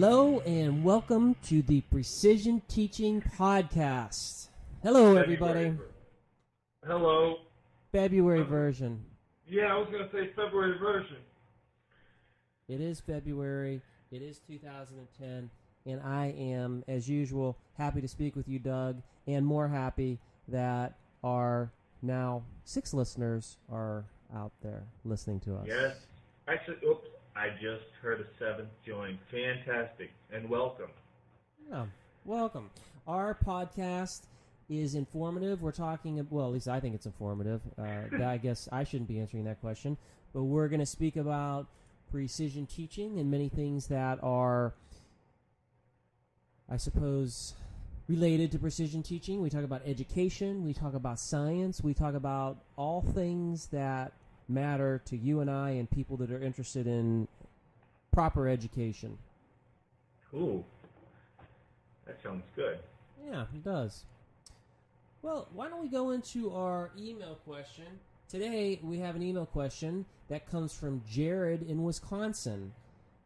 Hello and welcome to the Precision Teaching Podcast. Hello, everybody. Hello. February version. Yeah, I was going to say February version. It is February. It is 2010. And I am, as usual, happy to speak with you, Doug, and more happy that our now 6 listeners are out there listening to us. Yes. Actually, I just heard a 7th join. Fantastic. And welcome. Yeah, welcome. Our podcast is informative. We're talking, well, at least I think it's informative. I guess I shouldn't be answering that question. But we're going to speak about precision teaching and many things that are, I suppose, related to precision teaching. We talk about education. We talk about science. We talk about all things that matter to you and I and people that are interested in proper education. Cool. That sounds good. Yeah, it does. Well, why don't we go into our email question? Today, we have an email question that comes from Jared in Wisconsin.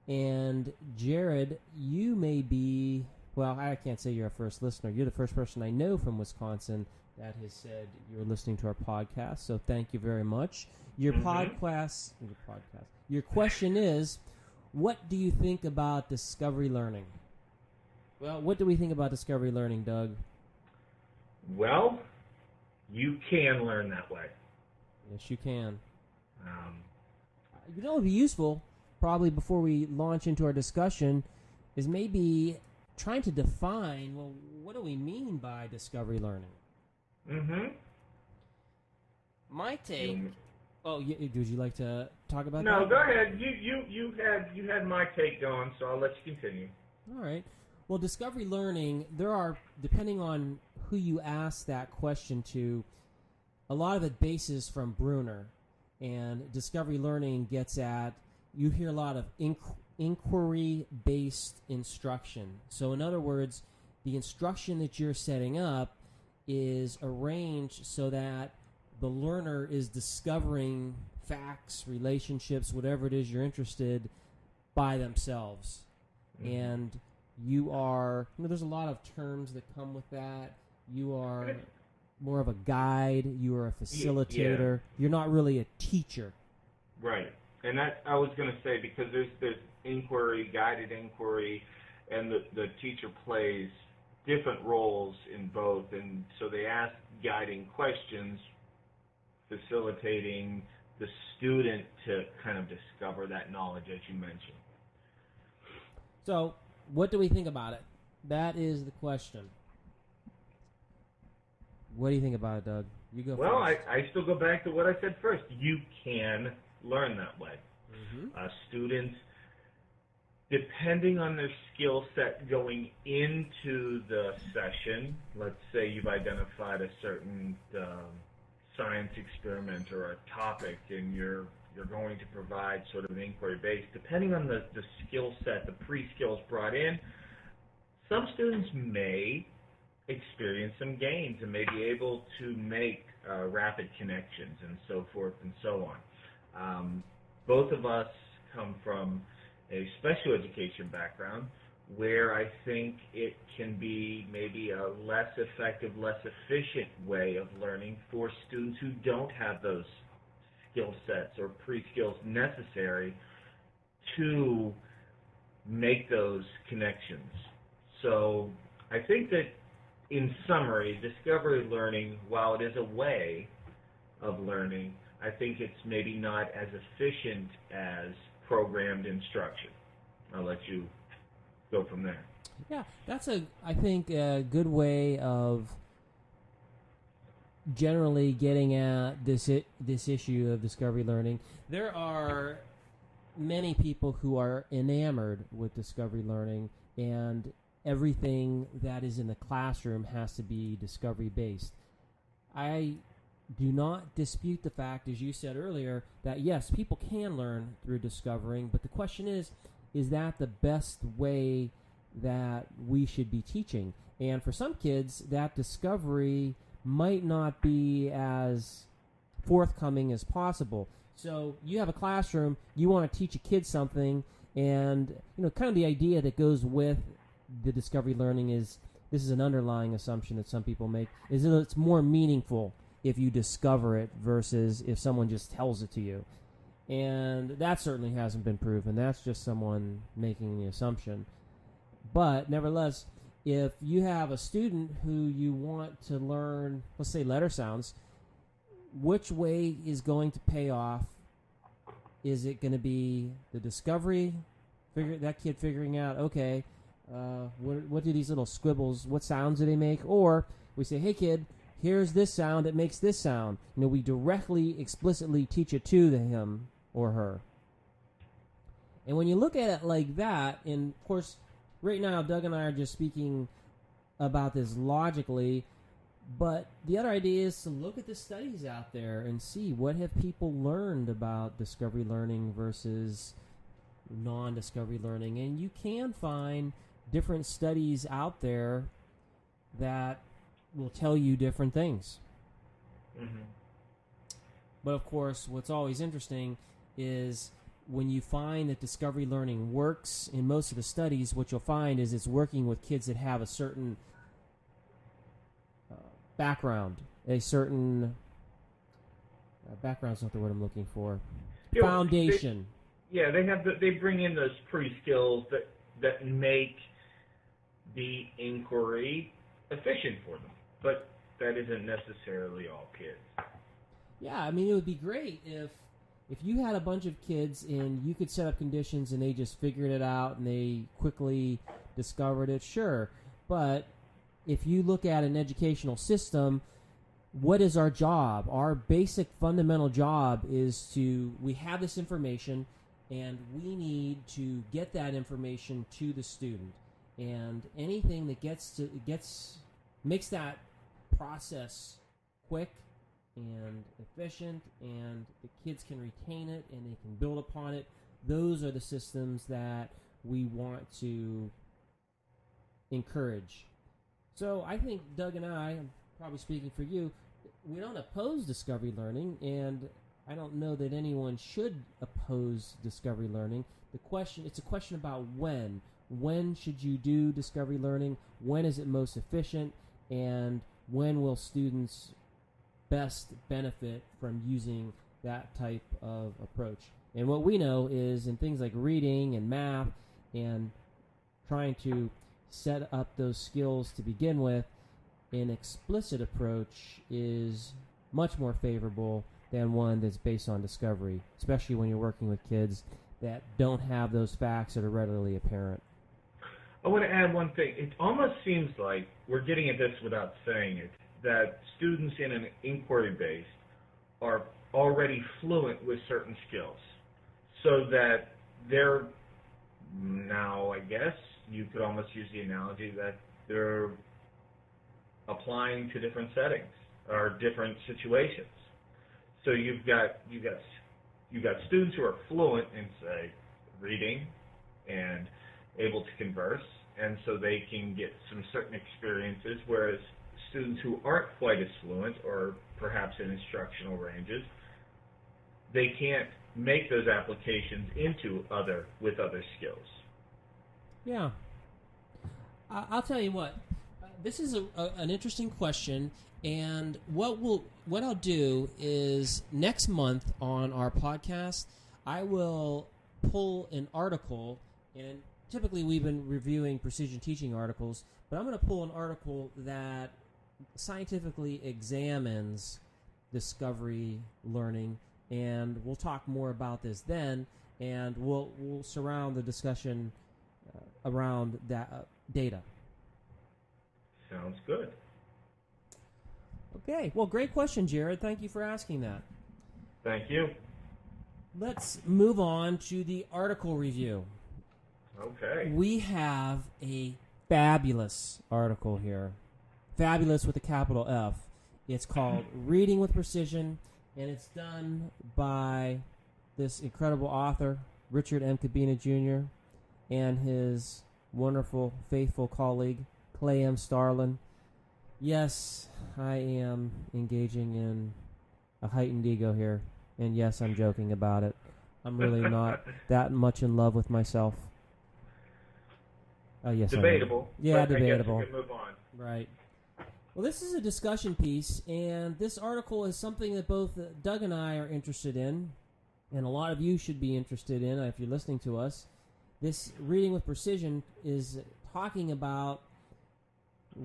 And Jared, you may be, well, I can't say you're our first listener. You're the first person I know from Wisconsin that has said you're listening to our podcast, so thank you very much. Your question is, what do you think about discovery learning? Well, what do we think about discovery learning, Doug? Well, you can learn that way. Yes, you can. You know what would be useful, probably before we launch into our discussion, is maybe trying to define, well, what do we mean by discovery learning? Mm-hmm. My take... Oh, would you like to talk about that? No, go ahead. You had my take going, so I'll let you continue. All right. Well, discovery learning, there are, depending on who you ask that question to, a lot of it bases from Bruner. And discovery learning gets at, you hear a lot of inquiry-based instruction. So in other words, the instruction that you're setting up is arranged so that the learner is discovering facts, relationships, whatever it is you're interested by themselves. Mm-hmm. And you are, there's a lot of terms that come with that. You are more of a guide. You are a facilitator. Yeah. You're not really a teacher. Right. And that I was going to say, because there's inquiry, guided inquiry, and the teacher plays different roles in both. And so they ask guiding questions, facilitating the student to kind of discover that knowledge, as you mentioned. So, what do we think about it? That is the question. What do you think about it, Doug? You go well, first. I still go back to what I said first. You can learn that way. Mm-hmm. Students, depending on their skill set going into the session, let's say you've identified a certain science experiment or a topic, and you're going to provide sort of an inquiry base. Depending on the skill set, the pre-skills brought in, some students may experience some gains and may be able to make rapid connections and so forth and so on. Both of us come from a special education background, where I think it can be maybe a less effective, less efficient way of learning for students who don't have those skill sets or pre-skills necessary to make those connections. So I think that, in summary, discovery learning, while it is a way of learning, I think it's maybe not as efficient as programmed instruction. I'll let you go from there. Yeah, that's I think a good way of generally getting at this issue of discovery learning. There are many people who are enamored with discovery learning, and everything that is in the classroom has to be discovery based. I do not dispute the fact, as you said earlier, that yes, people can learn through discovering, but the question is that the best way that we should be teaching? And for some kids, that discovery might not be as forthcoming as possible. So you have a classroom, you want to teach a kid something, And, kind of the idea that goes with the discovery learning is, this is an underlying assumption that some people make, is that it's more meaningful if you discover it versus if someone just tells it to you. And that certainly hasn't been proven. That's just someone making the assumption. But nevertheless, if you have a student who you want to learn, let's say, letter sounds, which way is going to pay off? Is it going to be the discovery, that kid figuring out, okay, what do these little squibbles, what sounds do they make? Or we say, hey, kid, here's this sound that makes this sound. We directly, explicitly teach it to him or her. And when you look at it like that, and of course, right now, Doug and I are just speaking about this logically, but the other idea is to look at the studies out there and see what have people learned about discovery learning versus non-discovery learning. And you can find different studies out there that will tell you different things. Mm-hmm. But of course, what's always interesting is when you find that discovery learning works in most of the studies, what you'll find is it's working with kids that have a certain background, a certain background's not the word I'm looking for. Foundation. They bring in those pre-skills that make the inquiry efficient for them, but that isn't necessarily all kids. Yeah, it would be great if you had a bunch of kids and you could set up conditions and they just figured it out and they quickly discovered it, sure. But if you look at an educational system, what is our job? Our basic fundamental job is we have this information and we need to get that information to the student. And anything that makes that process quick and efficient, and the kids can retain it and they can build upon it, those are the systems that we want to encourage. So I think Doug and I, I'm probably speaking for you, we don't oppose discovery learning, and I don't know that anyone should oppose discovery learning. It's a question about when. When should you do discovery learning? When is it most efficient? And when will students best benefit from using that type of approach? And what we know is in things like reading and math and trying to set up those skills to begin with, an explicit approach is much more favorable than one that's based on discovery, especially when you're working with kids that don't have those facts that are readily apparent. I want to add one thing. It almost seems like we're getting at this without saying it, that students in an inquiry-based are already fluent with certain skills, so that they're now, I guess, you could almost use the analogy that they're applying to different settings or different situations. So you've got students who are fluent in, say, reading and able to converse, and so they can get some certain experiences, whereas students who aren't quite as fluent or perhaps in instructional ranges, they can't make those applications with other skills. Yeah. I'll tell you what. This is an interesting question, and what I'll do is next month on our podcast, I will pull an article, and typically we've been reviewing precision teaching articles, but I'm going to pull an article that scientifically examines discovery learning, and we'll talk more about this then, and we'll surround the discussion around that data. Sounds good. Okay, well, great question, Jared. Thank you for asking that. Thank you. Let's move on to the article review. Okay. We have a fabulous article here. Fabulous with a capital F. It's called Reading with Precision, and it's done by this incredible author, Richard M. Cabina Jr., and his wonderful, faithful colleague, Clay M. Starlin. Yes, I am engaging in a heightened ego here, and yes, I'm joking about it. I'm really not that much in love with myself. Yes, debatable. Yeah, but debatable. I guess we can move on. Right. Well, this is a discussion piece, and this article is something that both Doug and I are interested in, and a lot of you should be interested in if you're listening to us. This Reading with Precision is talking about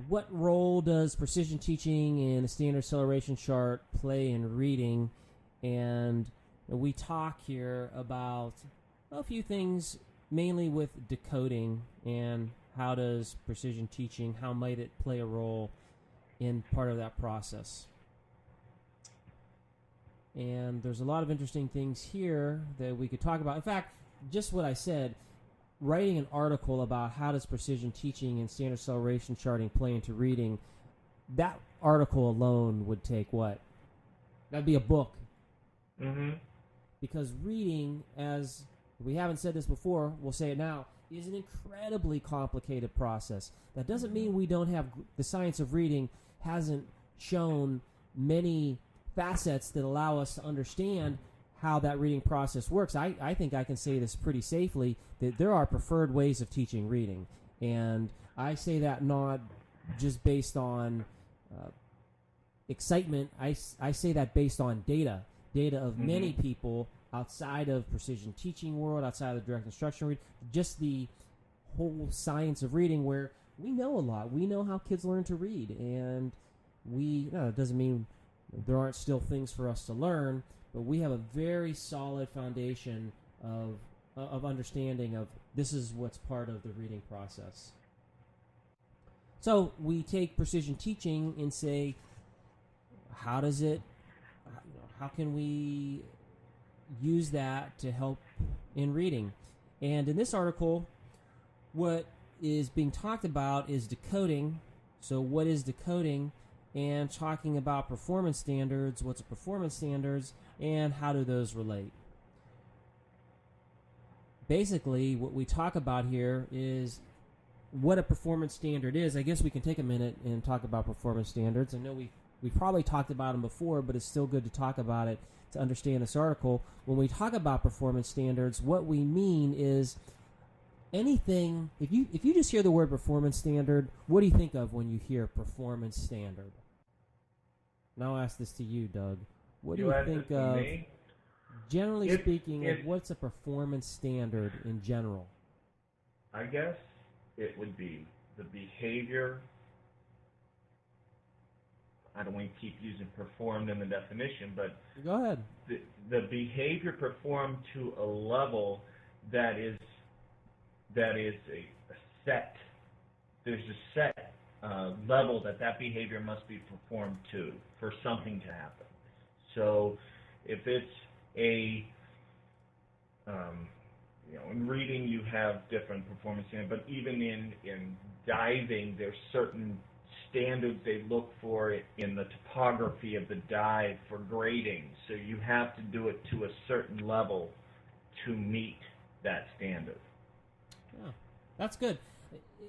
what role does precision teaching and a standard acceleration chart play in reading, and we talk here about a few things, mainly with decoding and how does precision teaching, how might it play a role in part of that process. And there's a lot of interesting things here that we could talk about. In fact, just what I said, writing an article about how does precision teaching and standard acceleration charting play into reading, that article alone would take what? That'd be a book. Mm-hmm. Because reading, as we haven't said this before, we'll say it now, is an incredibly complicated process. That doesn't mean we don't have, the science of reading hasn't shown many facets that allow us to understand how that reading process works. I think I can say this pretty safely, that there are preferred ways of teaching reading. And I say that not just based on excitement. I say that based on data of many people outside of precision teaching world, outside of direct instruction reading, just the whole science of reading, where we know a lot. We know how kids learn to read, and it doesn't mean there aren't still things for us to learn, but we have a very solid foundation of understanding of this is what's part of the reading process. So we take precision teaching and say, how can we use that to help in reading? And in this article, what is being talked about is decoding. So what is decoding? And talking about performance standards, what's a performance standards, and how do those relate? Basically, what we talk about here is what a performance standard is. I guess we can take a minute and talk about performance standards. I know we've probably talked about them before, but it's still good to talk about it to understand this article. When we talk about performance standards, what we mean is anything. If you just hear the word performance standard, what do you think of when you hear performance standard? Now I'll ask this to you, Doug. What do you think of, me? generally speaking, what's a performance standard in general? I guess it would be the behavior. I don't want to keep using performed in the definition, but go ahead. The behavior performed to a level that is a set. There's a set level that behavior must be performed to for something to happen. So if it's in reading you have different performance standards, but even in diving there's certain standards they look for in the topography of the dive for grading. So you have to do it to a certain level to meet that standard. Yeah, that's good.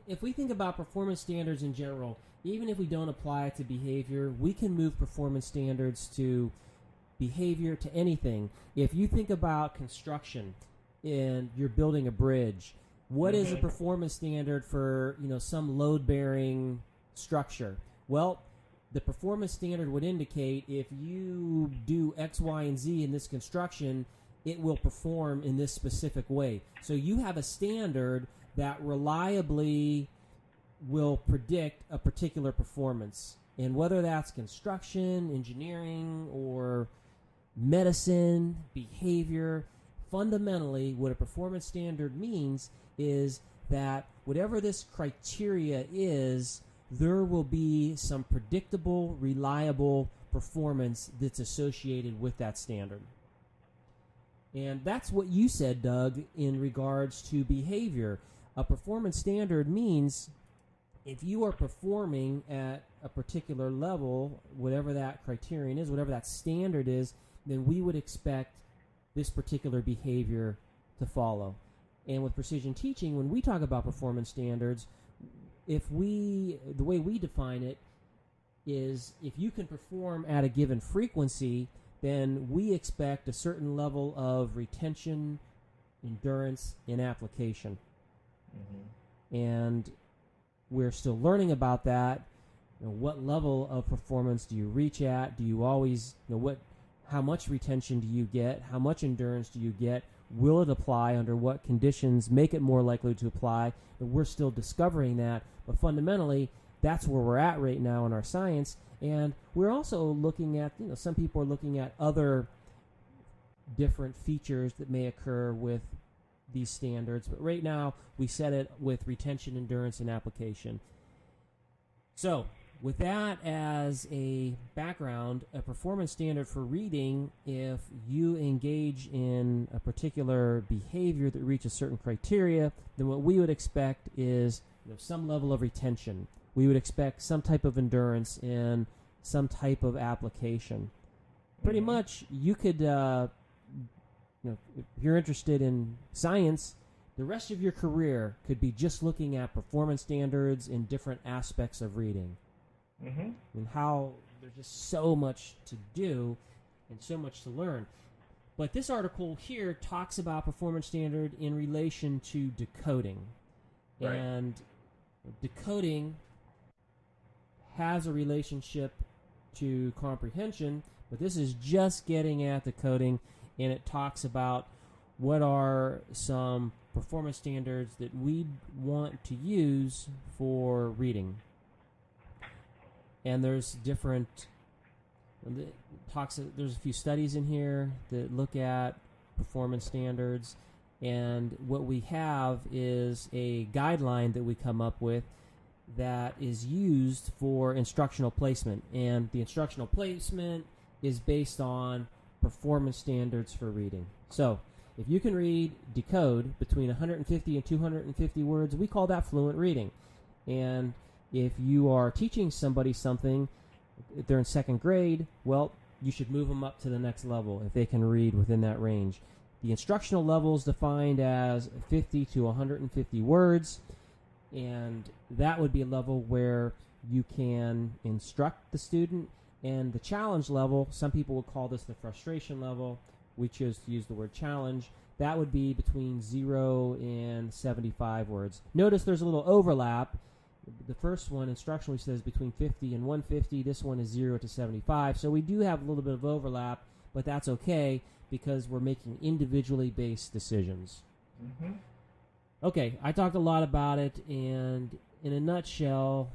If we think about performance standards in general, even if we don't apply it to behavior, we can move performance standards to behavior, to anything. If you think about construction and you're building a bridge, what is a performance standard for some load-bearing structure? Well, the performance standard would indicate if you do X, Y, and Z in this construction, it will perform in this specific way. So you have a standard that reliably will predict a particular performance. And whether that's construction, engineering, or medicine, behavior, fundamentally what a performance standard means is that whatever this criteria is, there will be some predictable, reliable performance that's associated with that standard. And that's what you said, Doug, in regards to behavior. A performance standard means if you are performing at a particular level, whatever that criterion is, whatever that standard is, then we would expect this particular behavior to follow. And with precision teaching, when we talk about performance standards, the way we define it is if you can perform at a given frequency, then we expect a certain level of retention, endurance, and application. Mm-hmm. And we're still learning about that. What level of performance do you reach at? Do you always, how much retention do you get? How much endurance do you get? Will it apply? Under what conditions make it more likely to apply? And we're still discovering that. But fundamentally, that's where we're at right now in our science. And we're also looking at, some people are looking at other different features that may occur with these standards. But right now, we set it with retention, endurance, and application. So, with that as a background, a performance standard for reading, if you engage in a particular behavior that reaches certain criteria, then what we would expect is some level of retention. We would expect some type of endurance and some type of application. Pretty much, you could, if you're interested in science, the rest of your career could be just looking at performance standards in different aspects of reading. Mm-hmm. And how there's just so much to do and so much to learn. But this article here talks about performance standard in relation to decoding. Right. And decoding has a relationship to comprehension, but this is just getting at decoding, and it talks about what are some performance standards that we want to use for reading. And there's different there's a few studies in here that look at performance standards, and what we have is a guideline that we come up with that is used for instructional placement, and the instructional placement is based on performance standards for reading. So if you can decode between 150 and 250 words, we call that fluent reading. And if you are teaching somebody something, if they're in second grade, well, you should move them up to the next level if they can read within that range. The instructional level is defined as 50 to 150 words, and that would be a level where you can instruct the student. And the challenge level, some people would call this the frustration level. We chose to use the word challenge. That would be between 0 and 75 words. Notice there's a little overlap. The first one instructionally says between 50 and 150. This one is 0 to 75. So we do have a little bit of overlap, but that's okay because we're making individually based decisions. Mm-hmm. Okay, I talked a lot about it, and in a nutshell,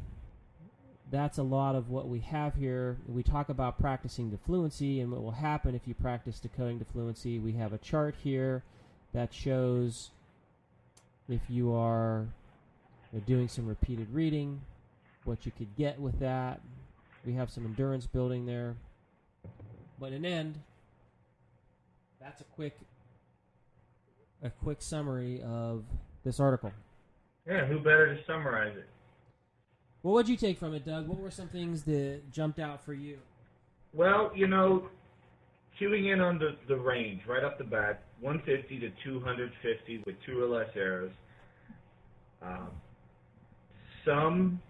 that's a lot of what we have here. We talk about practicing to fluency and what will happen if you practice decoding to fluency. We have a chart here that shows if you are doing some repeated reading, what you could get with that. We have some endurance building there. But in end, that's a quick summary of this article. Yeah, who better to summarize it? Well, what did you take from it, Doug? What were some things that jumped out for you? Well, queuing in on the range right off the bat, 150 to 250 with 2 or less errors. Some,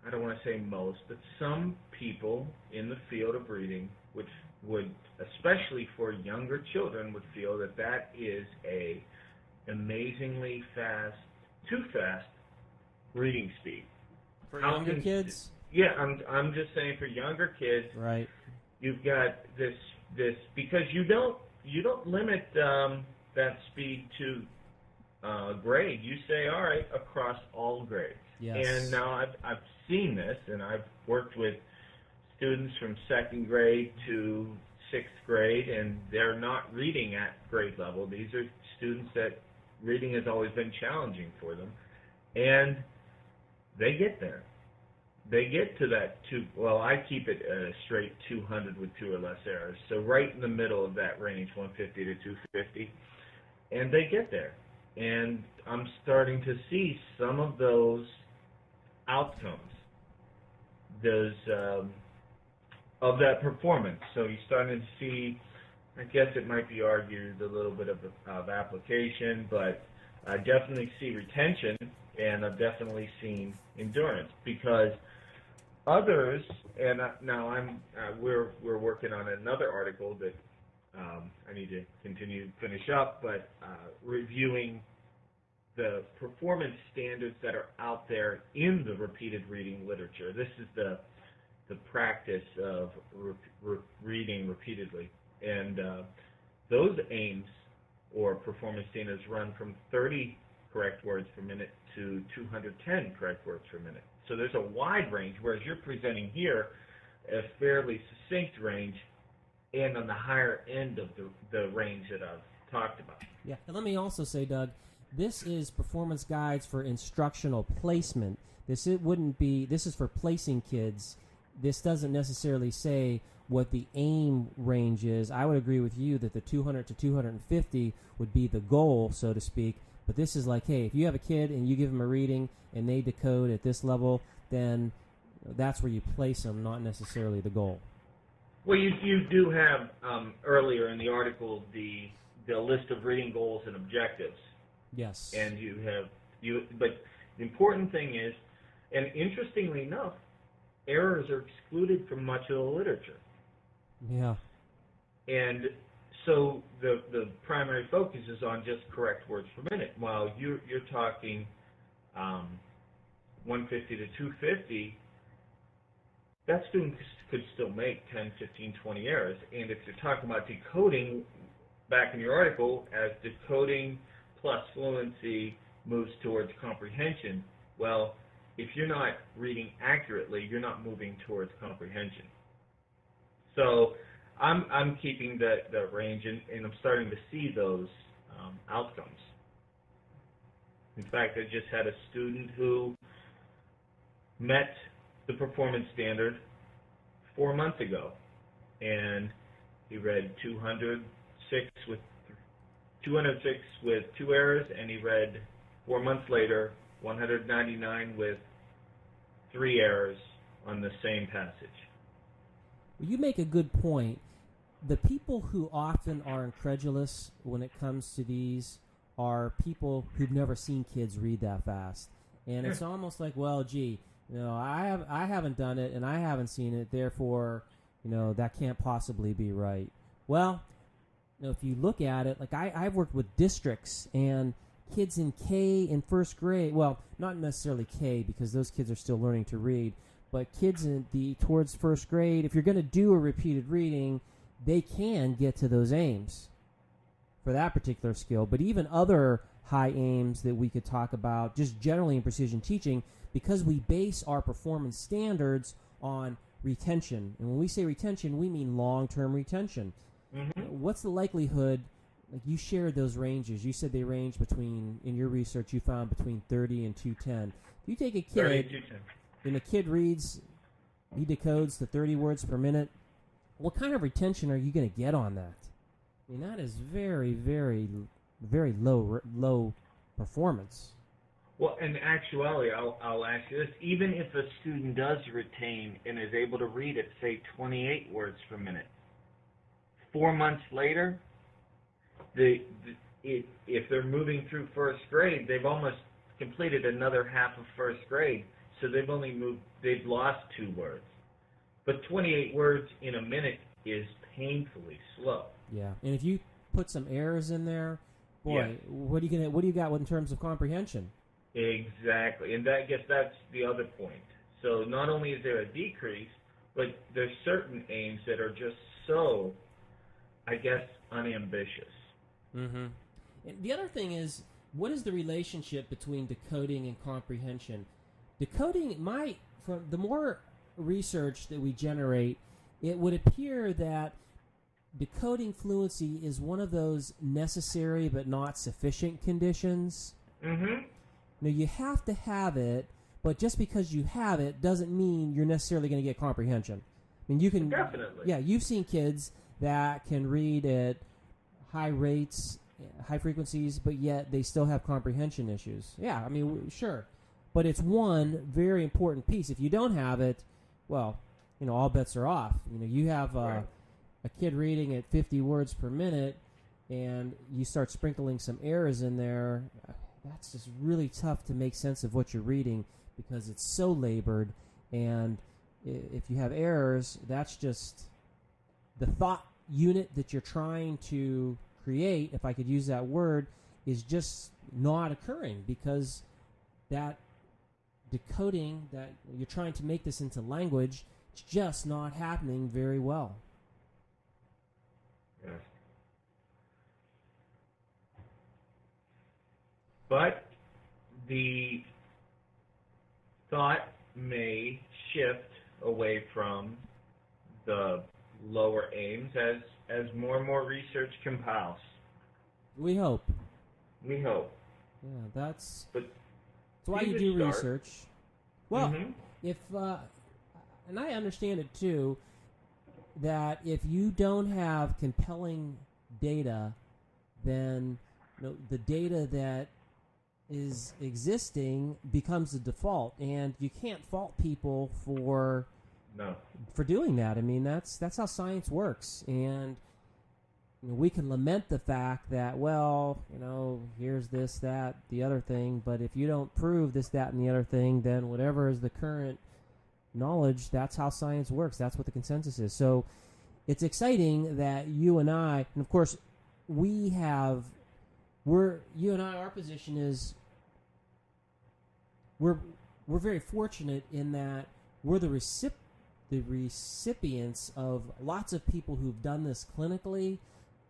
I don't want to say most, but some people in the field of reading would, especially for younger children, would feel that is a amazingly fast, too fast reading speed. For younger kids? Yeah, I'm just saying for younger kids. Right. You've got this because you don't limit that speed to grade. You say, all right, across all grades. Yes. And now I've seen this, and I've worked with students from second grade to 6th grade, and they're not reading at grade level. These are students that reading has always been challenging for them, and they get there. They get to that I keep it a straight 200 with 2 or less errors. So right in the middle of that range, 150 to 250, and they get there. And I'm starting to see some of those outcomes, of that performance. So you're starting to see, I guess it might be argued, a little bit of application, but I definitely see retention, and I've definitely seen endurance, because Others, and now we're working on another article that I need to continue to finish up, but reviewing the performance standards that are out there in the repeated reading literature. This is the practice of reading repeatedly, and those aims or performance standards run from 30 correct words per minute to 210 correct words per minute. So there's a wide range, whereas you're presenting here a fairly succinct range and on the higher end of the range that I've talked about. Yeah, and let me also say, Doug, this is performance guides for instructional placement. This is for placing kids. This doesn't necessarily say what the aim range is. I would agree with you that the 200 to 250 would be the goal, so to speak. But this is like, hey, if you have a kid and you give them a reading and they decode at this level, then that's where you place them, not necessarily the goal. Well, you do have earlier in the article the list of reading goals and objectives. Yes. And but the important thing is, and interestingly enough, errors are excluded from much of the literature. Yeah. And so the primary focus is on just correct words per minute, while you're talking 150 to 250. That student could still make 10, 15, 20 errors. And if you're talking about decoding, back in your article, as decoding plus fluency moves towards comprehension, well, if you're not reading accurately, you're not moving towards comprehension. So I'm keeping the range, and I'm starting to see those outcomes. In fact, I just had a student who met the performance standard 4 months ago, and he read 206 with 2 errors, and he read 4 months later 199 with 3 errors on the same passage. You make a good point. The people who often are incredulous when it comes to these are people who've never seen kids read that fast. And it's almost like, well, gee, I haven't done it and I haven't seen it, therefore, that can't possibly be right. Well, if you look at it, like I've worked with districts and kids in K in first grade, well, not necessarily K because those kids are still learning to read, but kids towards first grade, if you're going to do a repeated reading, they can get to those aims for that particular skill. But even other high aims that we could talk about, just generally in precision teaching, because we base our performance standards on retention. And when we say retention, we mean long-term retention. Mm-hmm. What's the likelihood, like you shared those ranges, you said they range between, in your research you found between 30 and 210. If you take a kid, and the kid reads, he decodes to 30 words per minute, what kind of retention are you going to get on that? I mean, that is very, very, very low performance. Well, in actuality, I'll ask you this. Even if a student does retain and is able to read at, say, 28 words per minute, 4 months later, if they're moving through first grade, they've almost completed another half of first grade, so they've lost 2 words. But 28 words in a minute is painfully slow. Yeah, and if you put some errors in there, boy, yeah. What do you got in terms of comprehension? Exactly, and I guess that's the other point. So not only is there a decrease, but there's certain aims that are just so, I guess, unambitious. Mm-hmm. And the other thing is, what is the relationship between decoding and comprehension? Decoding from the more research that we generate, it would appear that decoding fluency is one of those necessary but not sufficient conditions. Mm-hmm. Now, you have to have it, but just because you have it doesn't mean you're necessarily going to get comprehension. I mean, you can... Definitely. Yeah, you've seen kids that can read at high rates, high frequencies, but yet they still have comprehension issues. Yeah, I mean, sure. But it's one very important piece. If you don't have it, well, all bets are off. You have a kid reading at 50 words per minute, and you start sprinkling some errors in there. That's just really tough to make sense of what you're reading because it's so labored, and if you have errors, that's just the thought unit that you're trying to create, if I could use that word, is just not occurring because that decoding that you're trying to make this into language, it's just not happening very well. Yes. But the thought may shift away from the lower aims as more and more research compiles. We hope. We hope. Yeah, that's But why you do research. Well, if and I understand it too, that if you don't have compelling data, then the data that is existing becomes the default, and you can't fault people for doing that. I mean, that's how science works, and we can lament the fact that, well, here's this, that, the other thing, but if you don't prove this, that, and the other thing, then whatever is the current knowledge, that's how science works. That's what the consensus is. So it's exciting that you and I, and of course, our position is we're very fortunate in that we're the recipients of lots of people who've done this clinically,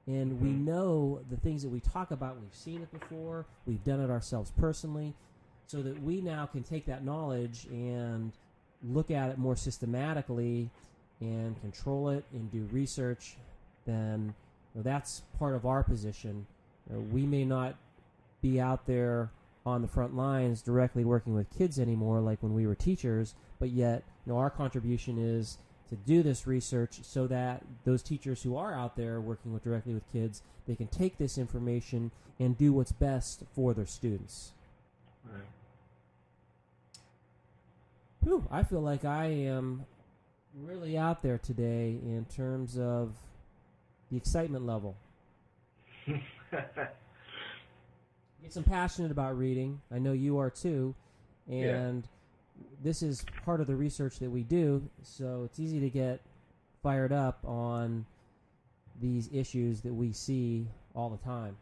and we know the things that we talk about. We've seen it before. We've done it ourselves personally, so that we now can take that knowledge and look at it more systematically and control it and do research. Then that's part of our position. We may not be out there on the front lines directly working with kids anymore like when we were teachers, but yet our contribution is to do this research so that those teachers who are out there working directly with kids, they can take this information and do what's best for their students. Right. Whew, I feel like I am really out there today in terms of the excitement level. I'm passionate about reading. I know you are too. And this is part of the research that we do, so it's easy to get fired up on these issues that we see all the time.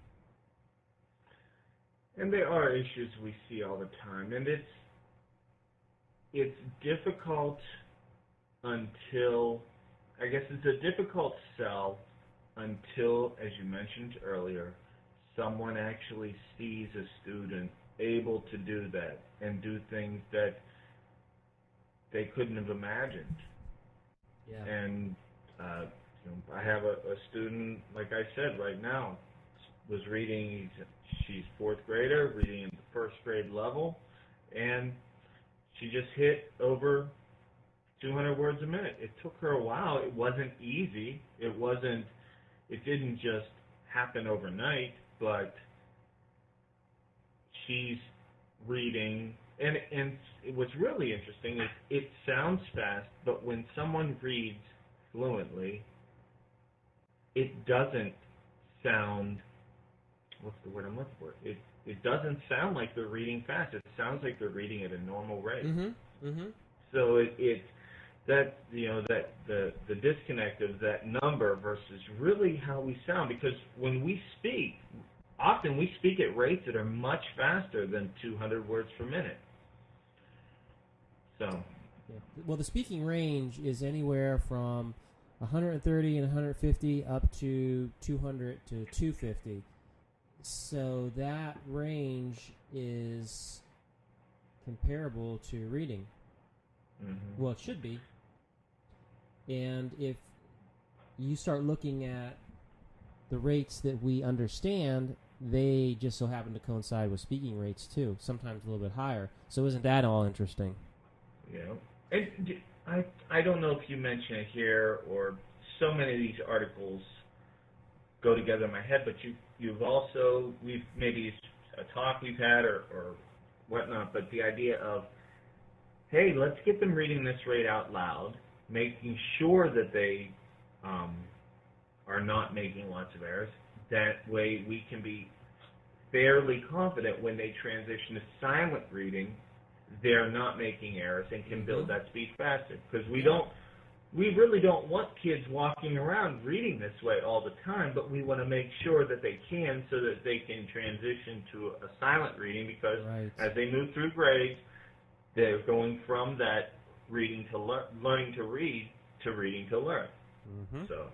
And there are issues we see all the time, and it's difficult until, I guess it's a difficult sell until, as you mentioned earlier, someone actually sees a student able to do that and do things that they couldn't have imagined. Yeah. And I have a student, like I said, right now, was reading, she's fourth grader, reading at the first grade level, and she just hit over 200 words a minute. It took her a while. It wasn't easy. It didn't just happen overnight, but she's reading, and what's really interesting is it sounds fast, but when someone reads fluently, it doesn't sound, what's the word I'm looking for? It doesn't sound like they're reading fast. It sounds like they're reading at a normal rate. So it's that the disconnect of that number versus really how we sound, because when we speak, often we speak at rates that are much faster than 200 words per minute. So, well, the speaking range is anywhere from 130 and 150 up to 200 to 250. So that range is comparable to reading. Well, it should be. And if you start looking at the rates that we understand, they just so happen to coincide with speaking rates too, sometimes a little bit higher. So isn't that all interesting? Yeah. And I don't know if you mentioned it here, or so many of these articles go together in my head, but we've maybe a talk we've had or whatnot, but the idea of, hey, let's get them reading this rate out loud, making sure that they are not making lots of errors. That way we can be fairly confident when they transition to silent reading they're not making errors and can build that speech faster. Because we really don't want kids walking around reading this way all the time, but we want to make sure that they can, so that they can transition to a silent reading, because as they move through grades, they're going from that reading to learning to read to reading to learn. So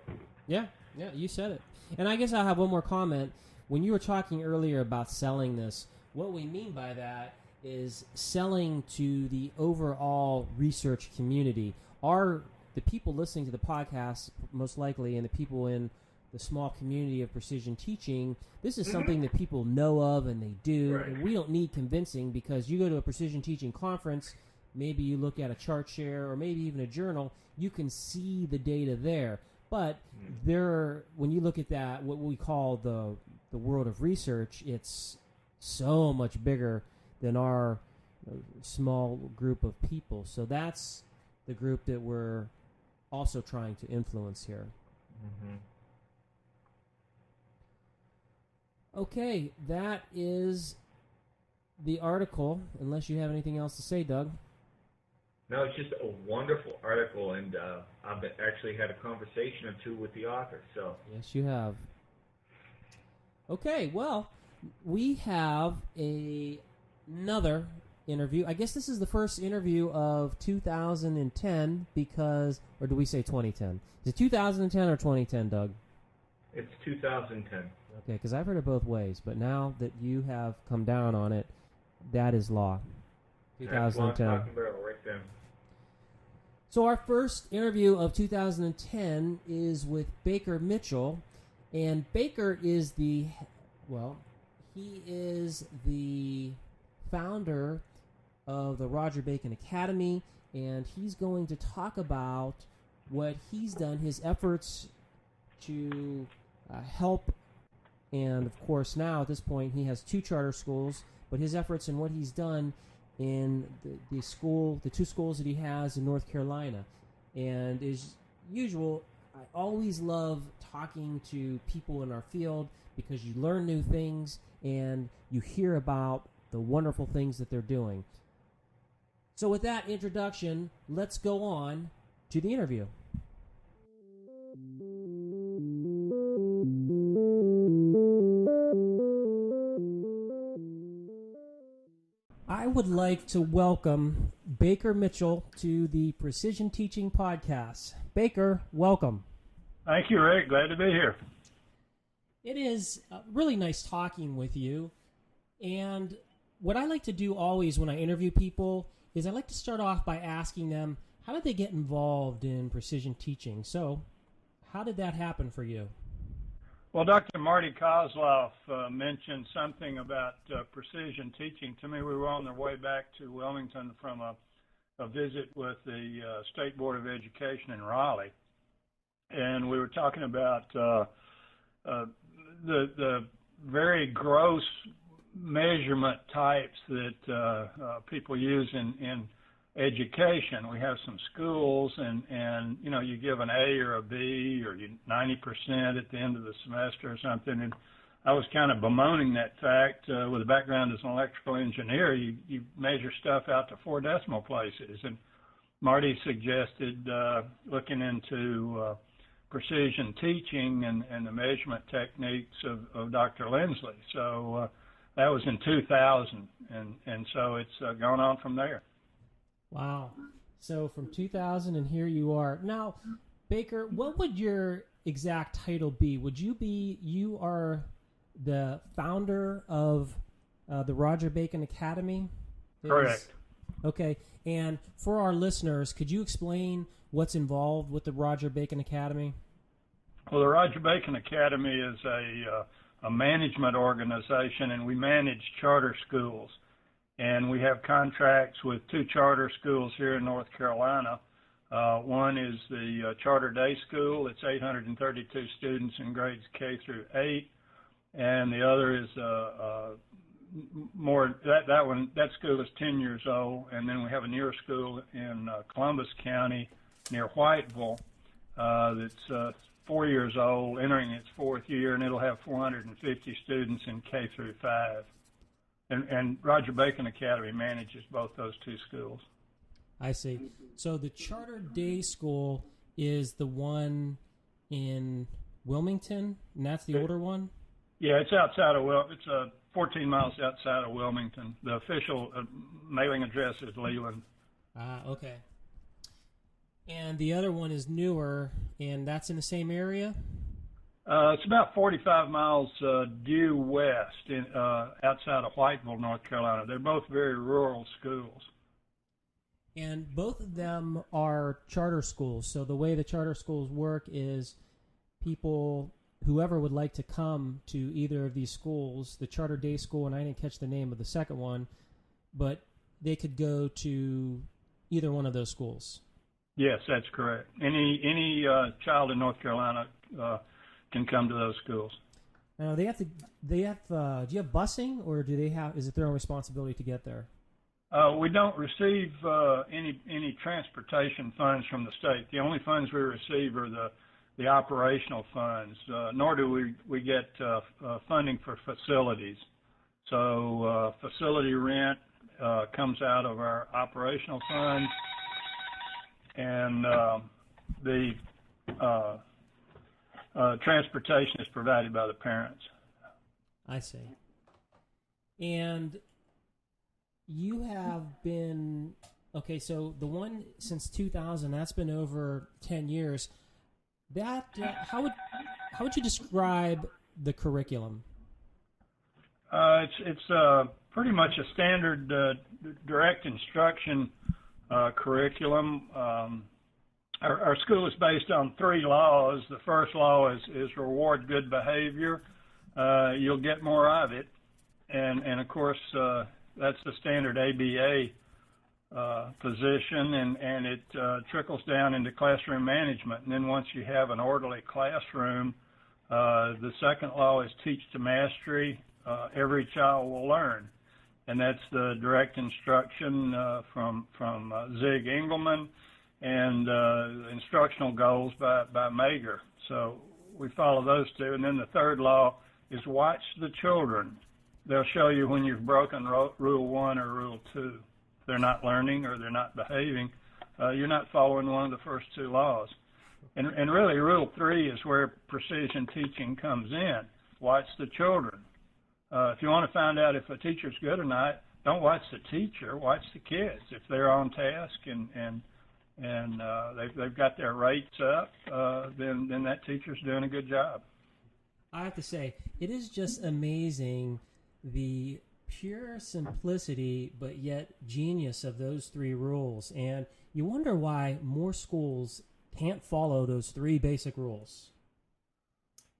yeah, you said it. And I guess I'll have one more comment. When you were talking earlier about selling this, what we mean by that is selling to the overall research community. The people listening to the podcast, most likely, and the people in the small community of precision teaching, this is something that people know of and they do, and we don't need convincing, because you go to a precision teaching conference, maybe you look at a chart share or maybe even a journal, you can see the data there. But when you look at that, what we call the world of research, it's so much bigger than our small group of people. So that's the group that we're also trying to influence here. Okay, that is the article, unless you have anything else to say, Doug. No, it's just a wonderful article, and I've actually had a conversation or two with the author. So yes, you have. Okay, well, we have another interview. I guess this is the first interview of 2010, because, or do we say 2010? Is it 2010 or 2010, Doug? It's 2010. Okay, because I've heard it both ways, but now that you have come down on it, that is law. 2010. That's talking about right there. So our first interview of 2010 is with Baker Mitchell, and Baker is he is the founder of the Roger Bacon Academy, and he's going to talk about what he's done, his efforts to help, and of course now at this point he has 2 charter schools, but his efforts and what he's done in the two schools that he has in North Carolina. And as usual, I always love talking to people in our field, because you learn new things and you hear about the wonderful things that they're doing. So with that introduction, let's go on to the interview. I would like to welcome Baker Mitchell to the Precision Teaching Podcast. Baker, welcome. Thank you, Rick. Glad to be here. It is really nice talking with you. And what I like to do always when I interview people is I like to start off by asking them, how did they get involved in precision teaching? So how did that happen for you? Well, Dr. Marty Kozloff mentioned something about precision teaching to me. We were on our way back to Wilmington from a visit with the State Board of Education in Raleigh, and we were talking about the very gross measurement types that people use in education. We have some schools, and you know, you give an A or a B or 90% at the end of the semester or something. And I was kind of bemoaning that fact. With a background as an electrical engineer, you measure stuff out to 4 decimal places. And Marty suggested looking into precision teaching and the measurement techniques of Dr. Lindsley. So that was in 2000, and so it's gone on from there. Wow. So from 2000, and here you are. Now, Baker, what would your exact title be? You are the founder of the Roger Bacon Academy? Correct. Okay. And for our listeners, could you explain what's involved with the Roger Bacon Academy? Well, the Roger Bacon Academy is a management organization, and we manage charter schools. And we have contracts with 2 charter schools here in North Carolina. One is the Charter Day School. It's 832 students in grades K through 8. And the other is that school is 10 years old. And then we have a newer school in Columbus County near Whiteville that's 4 years old, entering its 4th year, and it'll have 450 students in K through 5. and Roger Bacon Academy manages both those two schools. I see. So the charter day school is the one in Wilmington, and that's the older one? Yeah, it's outside of it's 14 miles outside of Wilmington. The official mailing address is Leland. Ah, okay. And the other one is newer, and that's in the same area? It's about 45 miles due west outside of Whiteville, North Carolina. They're both very rural schools. And both of them are charter schools. So the way the charter schools work is whoever would like to come to either of these schools, the charter day school, and I didn't catch the name of the second one, but they could go to either one of those schools. Yes, that's correct. Any child in North Carolina can come to those schools. Now do you have busing, or is it their own responsibility to get there? We don't receive any transportation funds from the state. The only funds we receive are the operational funds, nor do we get funding for facilities. So facility rent comes out of our operational funds, and the transportation is provided by the parents. I see. And you have been, okay, so the one since 2000, that's been over 10 years. That how would you describe the curriculum? It's pretty much a standard direct instruction curriculum. Our school is based on 3 laws. The first law is reward good behavior. You'll get more of it, and of course that's the standard ABA position, and it trickles down into classroom management. And then once you have an orderly classroom, the second law is teach to mastery. Every child will learn, and that's the direct instruction from Zig Engelman, and instructional goals by Mager. So we follow those two. And then the third law is watch the children. They'll show you when you've broken Rule 1 or Rule 2. If they're not learning or they're not behaving, you're not following one of the first 2 laws. And really, Rule 3 is where precision teaching comes in. Watch the children. If you want to find out if a teacher's good or not, don't watch the teacher, watch the kids. If they're on task and they've got their rates up, then that teacher's doing a good job. I have to say, it is just amazing the pure simplicity but yet genius of those 3 rules. And you wonder why more schools can't follow those 3 basic rules.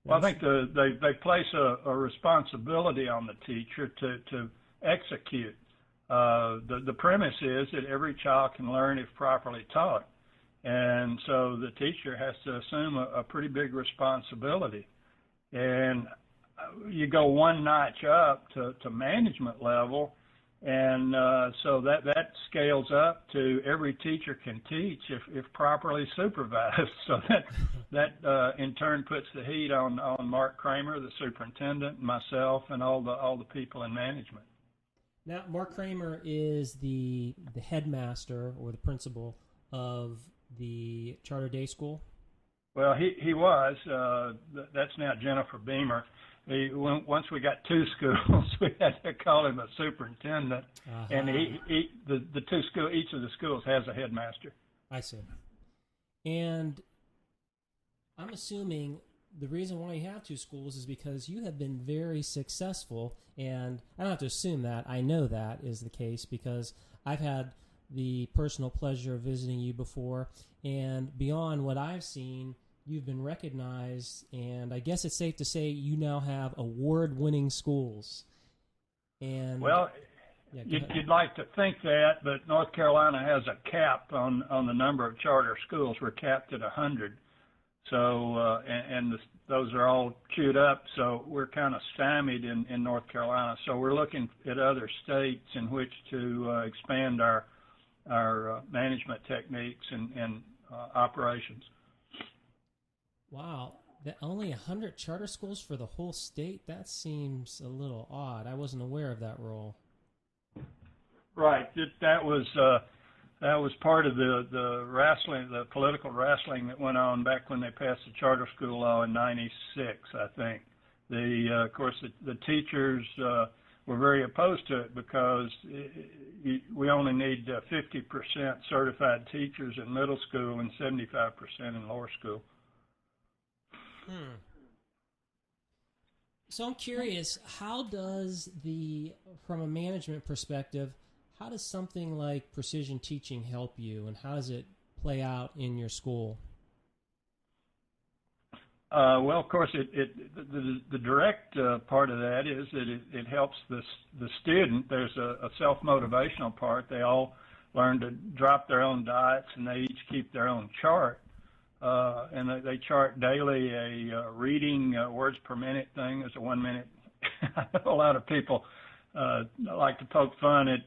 Well, I think they place a responsibility on the teacher to execute. The premise is that every child can learn if properly taught. And so the teacher has to assume a pretty big responsibility. And you go one notch up to management level, and so that scales up to every teacher can teach if properly supervised. So that in turn puts the heat on Mark Kramer, the superintendent, myself, and all the people in management. Now, Mark Kramer is the headmaster or the principal of the charter day school. Well, he was. That's now Jennifer Beamer. Once we got 2 schools, we had to call him a superintendent, and each of the schools has a headmaster. I see. And I'm assuming the reason why you have 2 schools is because you have been very successful, and I don't have to assume that. I know that is the case because I've had the personal pleasure of visiting you before, and beyond what I've seen, you've been recognized, and I guess it's safe to say you now have award-winning schools. And well, you'd like to think that, but North Carolina has a cap on the number of charter schools. We're capped at 100. So, those are all chewed up, so we're kind of stymied in North Carolina. So we're looking at other states in which to expand our management techniques and operations. Wow. Only 100 charter schools for the whole state? That seems a little odd. I wasn't aware of that rule. Right. That was part of the wrestling, the political wrestling that went on back when they passed the charter school law in '96, I think. Of course, the teachers were very opposed to it because we only need 50% certified teachers in middle school and 75% in lower school. So I'm curious, from a management perspective, how does something like precision teaching help you, and how does it play out in your school? Well, of course, the direct part of that is that it helps the student. There's a self-motivational part. They all learn to drop their own diets, and they each keep their own chart. And they chart daily a reading words per minute thing. There's a 1 minute. I know a lot of people like to poke fun at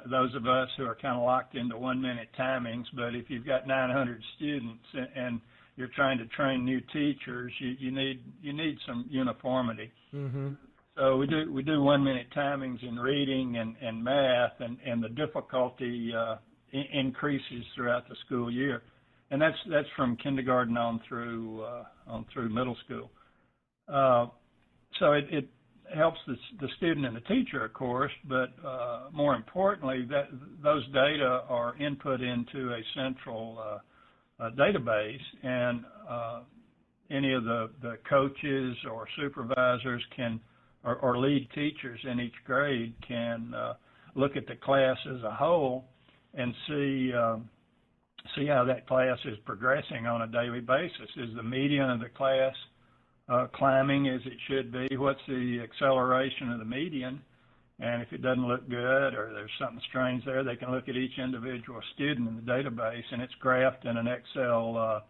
those of us who are kind of locked into 1 minute timings. But if you've got 900 students and you're trying to train new teachers, you need some uniformity. Mm-hmm. So we do 1 minute timings in reading and math, and the difficulty increases throughout the school year. And that's from kindergarten on through middle school. So it helps the student and the teacher, of course, but more importantly, those data are input into a central database, and any of the coaches or supervisors or lead teachers in each grade can look at the class as a whole and see how that class is progressing on a daily basis. Is the median of the class climbing as it should be? What's the acceleration of the median? And if it doesn't look good or there's something strange there, they can look at each individual student in the database, and it's graphed in an Excel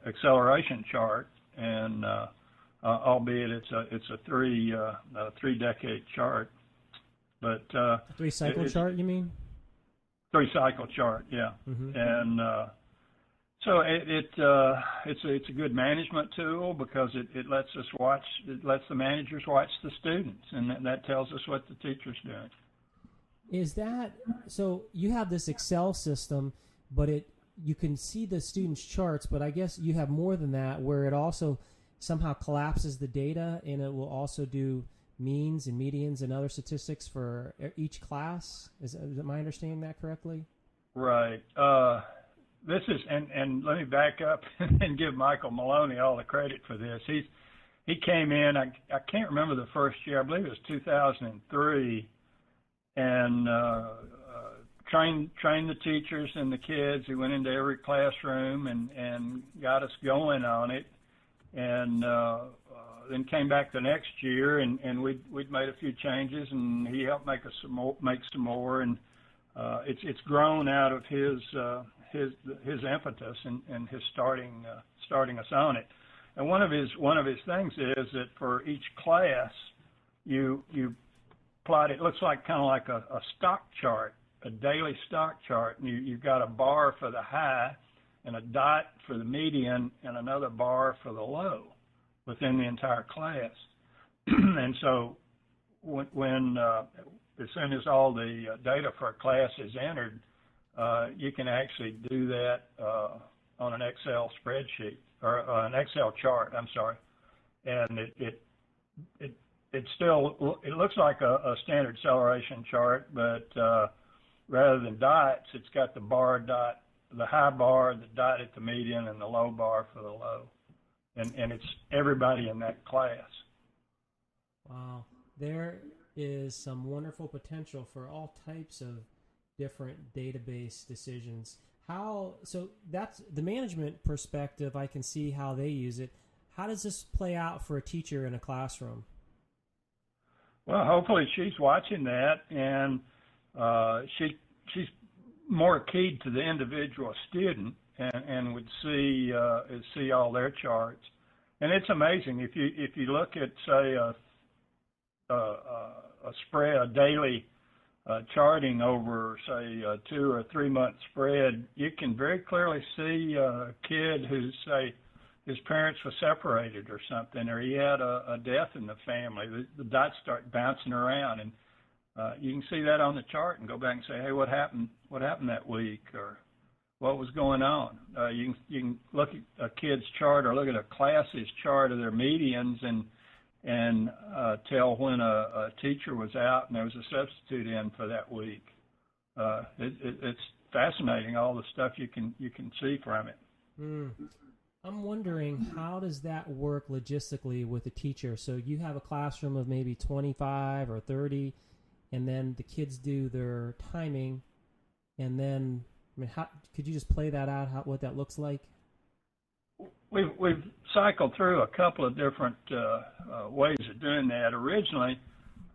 acceleration chart. And albeit it's a three-decade chart, but a 3-cycle chart, you mean? 3-cycle chart, yeah. Mm-hmm. And so it's a good management tool because it lets the managers watch the students, and that tells us what the teacher's doing. Is that so? You have this Excel system, but you can see the students' charts, but I guess you have more than that, where it also somehow collapses the data, and it will also do means and medians and other statistics for each class. Am I understanding that correctly? Right. This is, and let me back up and give Michael Maloney all the credit for this. He came in, I can't remember the first year, I believe it was 2003, and trained the teachers and the kids. He went into every classroom and got us going on it, and then came back the next year, and we'd made a few changes, and he helped make some more, and it's grown out of his impetus and his starting us on it. And one of his things is that for each class, you plot it. Looks like kind of like a stock chart, a daily stock chart, and you've got a bar for the high, and a dot for the median, and another bar for the low within the entire class. And so when as soon as all the data for a class is entered, you can actually do that on an Excel spreadsheet or an Excel chart. I'm sorry, and it looks like a standard acceleration chart, but rather than dots, it's got the bar dot, the high bar, the dot at the median, and the low bar for the low, and it's everybody in that class. Wow, there is some wonderful potential for all types of different database decisions. So that's the management perspective. I can see how they use it. How does this play out for a teacher in a classroom? Well, hopefully she's watching that, and she's more keyed to the individual student and would see all their charts. And it's amazing if you look at, say, a daily charting over, say, a 2 or 3 month spread, you can very clearly see a kid who's, say, his parents were separated or something, or he had a death in the family. The dots start bouncing around, and you can see that on the chart and go back and say, hey, what happened that week, or what was going on. You can look at a kid's chart or look at a class's chart of their medians and tell when a teacher was out and there was a substitute in for that week. It's fascinating, all the stuff you can see from it. I'm wondering, how does that work logistically with a teacher? So you have a classroom of maybe 25 or 30, and then the kids do their timing, and then, I mean, how could you just play that out, what that looks like? We've cycled through a couple of different ways of doing that. Originally,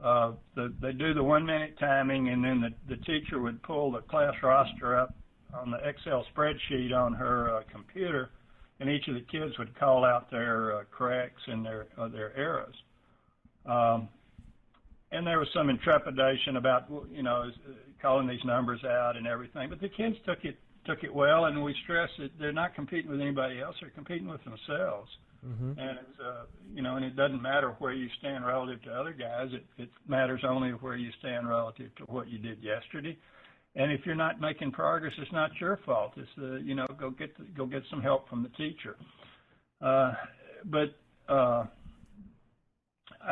they do the 1 minute timing, and then the teacher would pull the class roster up on the Excel spreadsheet on her computer, and each of the kids would call out their corrects and their errors. And there was some intrepidation about, calling these numbers out and everything, but the kids took it well, and we stress that they're not competing with anybody else; they're competing with themselves. Mm-hmm. And it's and it doesn't matter where you stand relative to other guys. It matters only where you stand relative to what you did yesterday. And if you're not making progress, it's not your fault. It's go get some help from the teacher. But I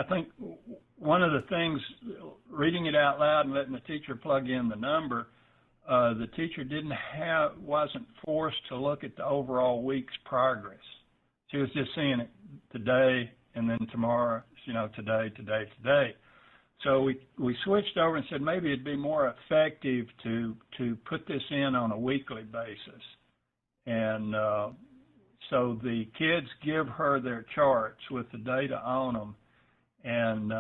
think one of the things, reading it out loud and letting the teacher plug in the number, the teacher wasn't forced to look at the overall week's progress. She was just seeing it today and then tomorrow, today. So we switched over and said maybe it'd be more effective to put this in on a weekly basis. And so the kids give her their charts with the data on them, and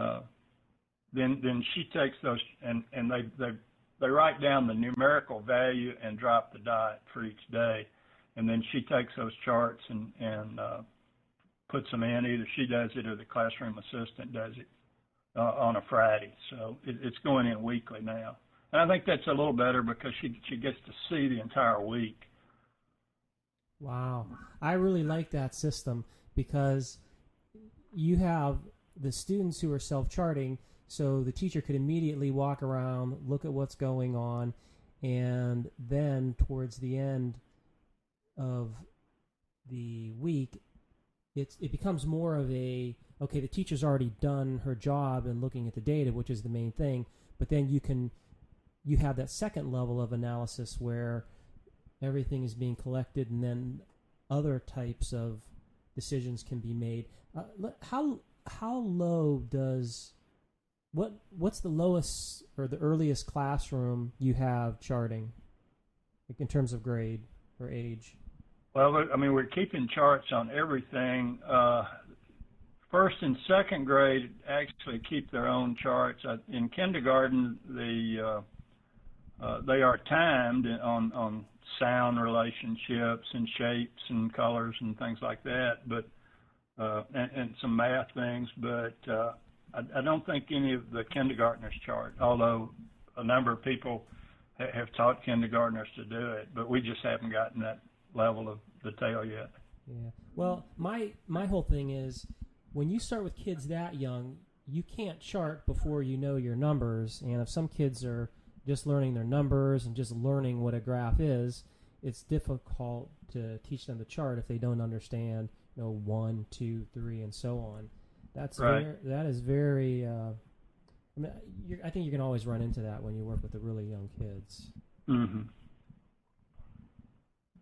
then she takes those and they write down the numerical value and drop the dot for each day, and then she takes those charts and puts them in. Either she does it or the classroom assistant does it on a Friday. So it's going in weekly now, and I think that's a little better because she gets to see the entire week. Wow, I really like that system because you have the students who are self-charting, so the teacher could immediately walk around, look at what's going on, and then towards the end of the week, it becomes more of a, okay, the teacher's already done her job in looking at the data, which is the main thing, but then you have that second level of analysis where everything is being collected, and then other types of decisions can be made. How low does what's the lowest or the earliest classroom you have charting, like in terms of grade or age? Well, I mean, we're keeping charts on everything. First and second grade actually keep their own charts. In kindergarten, they are timed on sound relationships and shapes and colors and things like that, but and some math things. But I don't think any of the kindergartners chart, although a number of people have taught kindergartners to do it, but we just haven't gotten that level of detail yet. Yeah. Well, my whole thing is, when you start with kids that young, you can't chart before you know your numbers. And if some kids are just learning their numbers and just learning what a graph is, it's difficult to teach them to chart if they don't understand, 1, 2, 3, and so on. That's right. That is very. I think you can always run into that when you work with the really young kids. Mm-hmm.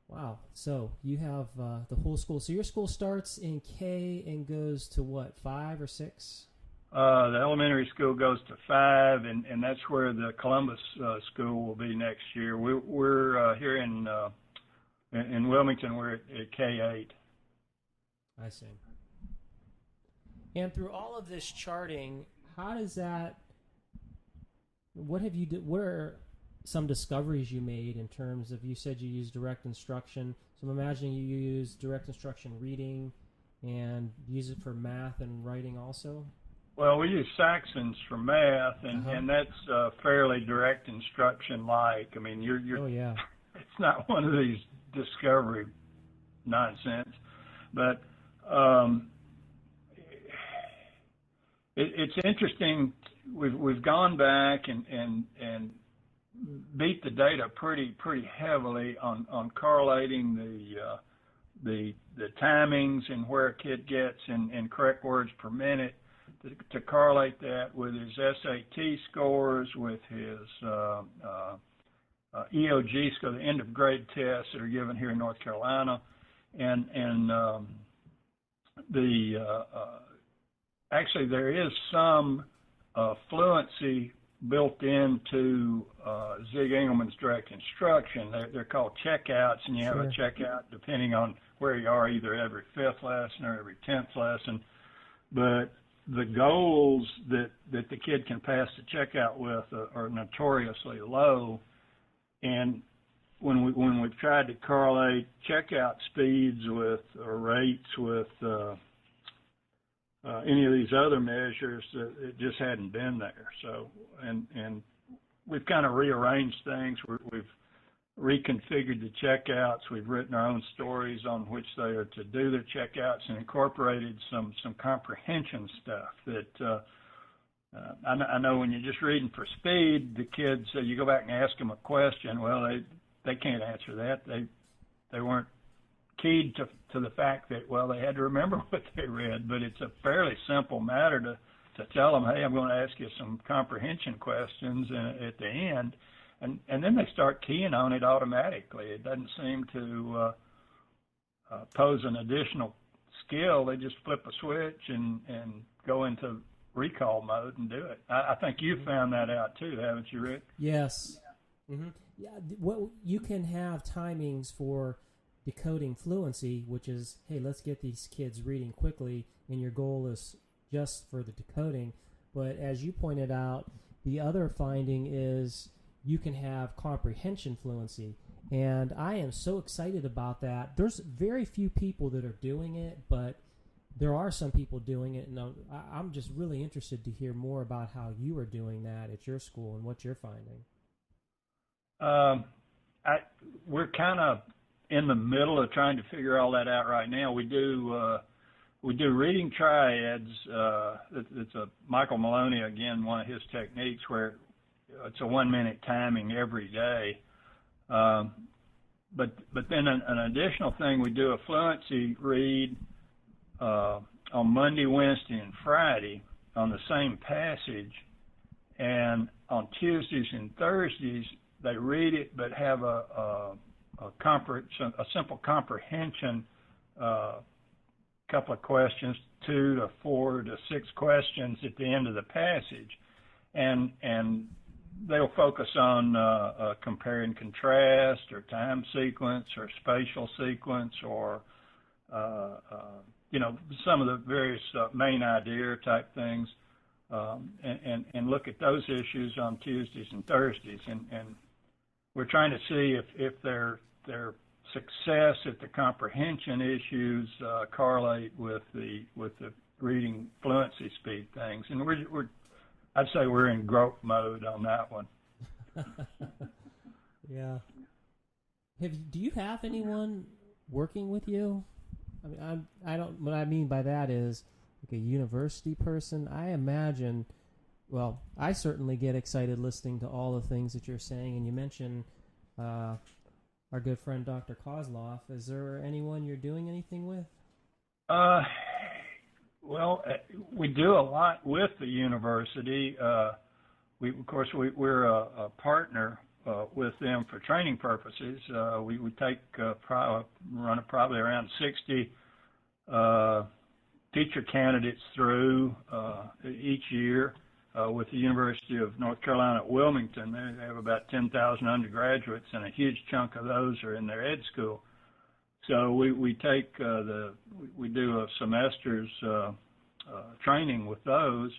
Wow. So you have the whole school. So your school starts in K and goes to what, 5 or 6? The elementary school goes to 5, and that's where the Columbus school will be next year. We're here in Wilmington. We're at K8. I see. And through all of this charting, how does that? What have you? What are some discoveries you made in terms of? You said you use direct instruction, so I'm imagining you use direct instruction reading, and use it for math and writing also. Well, we use Saxons for math, and that's fairly direct instruction-like. I mean, you're oh yeah, it's not one of these discovery nonsense. But it's interesting. We've gone back and beat the data pretty heavily on correlating the timings and where a kid gets in correct words per minute, to correlate that with his SAT scores, with his EOG score, the end of grade tests that are given here in North Carolina, and actually there is some fluency built into Zig Engelman's direct instruction. They're called checkouts, and you have a checkout depending on where you are, either every 5th lesson or every 10th lesson. But the goals that the kid can pass the checkout with are notoriously low. And when we've tried to correlate checkout speeds with or rates with any of these other measures, it just hadn't been there. So, and we've kind of rearranged things. We've reconfigured the checkouts. We've written our own stories on which they are to do their checkouts, and incorporated some comprehension stuff that I know when you're just reading for speed, the kids, you go back and ask them a question, well, they can't answer that. They weren't keyed to the fact that, well, they had to remember what they read, but it's a fairly simple matter to tell them, hey, I'm going to ask you some comprehension questions at the end, and then they start keying on it automatically. It doesn't seem to pose an additional skill. They just flip a switch and go into recall mode and do it. I think you found that out too, haven't you, Rick? Yes. Mm-hmm. Yeah. What you can have timings for decoding fluency, which is, hey, let's get these kids reading quickly, and your goal is just for the decoding. But as you pointed out, the other finding is you can have comprehension fluency. And I am so excited about that. There's very few people that are doing it, but there are some people doing it, and I'm just really interested to hear more about how you are doing that at your school and what you're finding. We're kind of in the middle of trying to figure all that out right now. We do reading triads. It's a Michael Maloney, again, one of his techniques, where it's a 1-minute timing every day. But then an additional thing, we do a fluency read on Monday, Wednesday, and Friday on the same passage, and on Tuesdays and Thursdays they read it but have a simple comprehension, couple of questions, 2 to 4 to 6 questions at the end of the passage, and they'll focus on compare and contrast, or time sequence, or spatial sequence, or some of the various main idea type things, and look at those issues on Tuesdays and Thursdays, and we're trying to see if their success at the comprehension issues correlate with the reading fluency speed things, and I'd say we're in growth mode on that one. Yeah. Do you have anyone working with you? I mean, I don't. What I mean by that is like a university person. I imagine. Well, I certainly get excited listening to all the things that you're saying, and you mentioned our good friend Dr. Kozloff. Is there anyone you're doing anything with? Well, we do a lot with the university. We're a partner with them for training purposes. We take run probably around 60 teacher candidates through each year with the University of North Carolina at Wilmington. They have about 10,000 undergraduates, and a huge chunk of those are in their ed school. So we take we do a semester's training with those.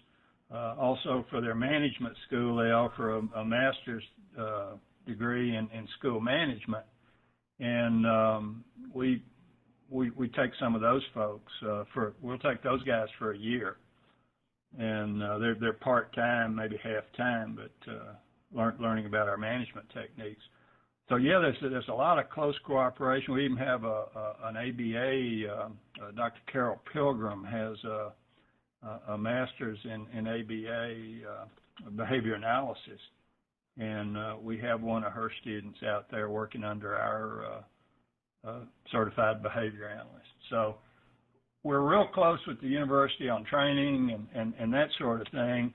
Also for their management school, they offer a master's degree in school management, and we take some of those folks we'll take those guys for a year, and they're part time, maybe half time, but learning about our management techniques. So yeah, there's a lot of close cooperation. We even have an ABA. Dr. Carol Pilgrim has a master's in ABA behavior analysis, and we have one of her students out there working under our certified behavior analyst. So we're real close with the university on training and that sort of thing.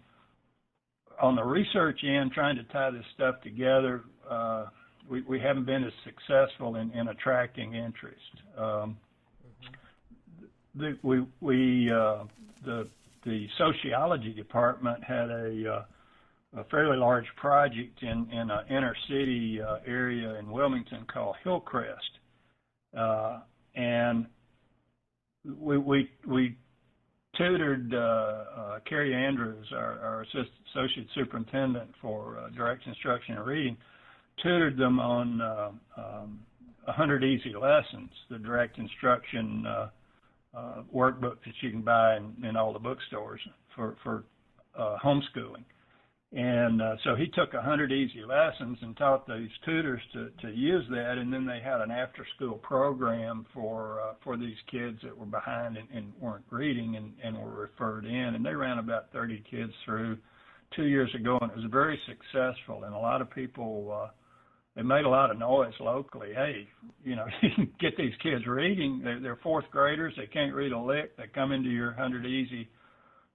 On the research end, trying to tie this stuff together, we haven't been as successful in attracting interest. The sociology department had a fairly large project in an inner city area in Wilmington called Hillcrest, and we tutored Carrie Andrews, our associate superintendent for direct instruction and reading, tutored them on 100 Easy Lessons, the direct instruction workbook that you can buy in all the bookstores for homeschooling. And so he took 100 Easy Lessons and taught these tutors to use that, and then they had an after-school program for these kids that were behind and weren't reading and were referred in, and they ran about 30 kids through 2 years ago, and it was very successful, and a lot of people it made a lot of noise locally. Hey, you can get these kids reading. They're fourth graders. They can't read a lick. They come into your 100 Easy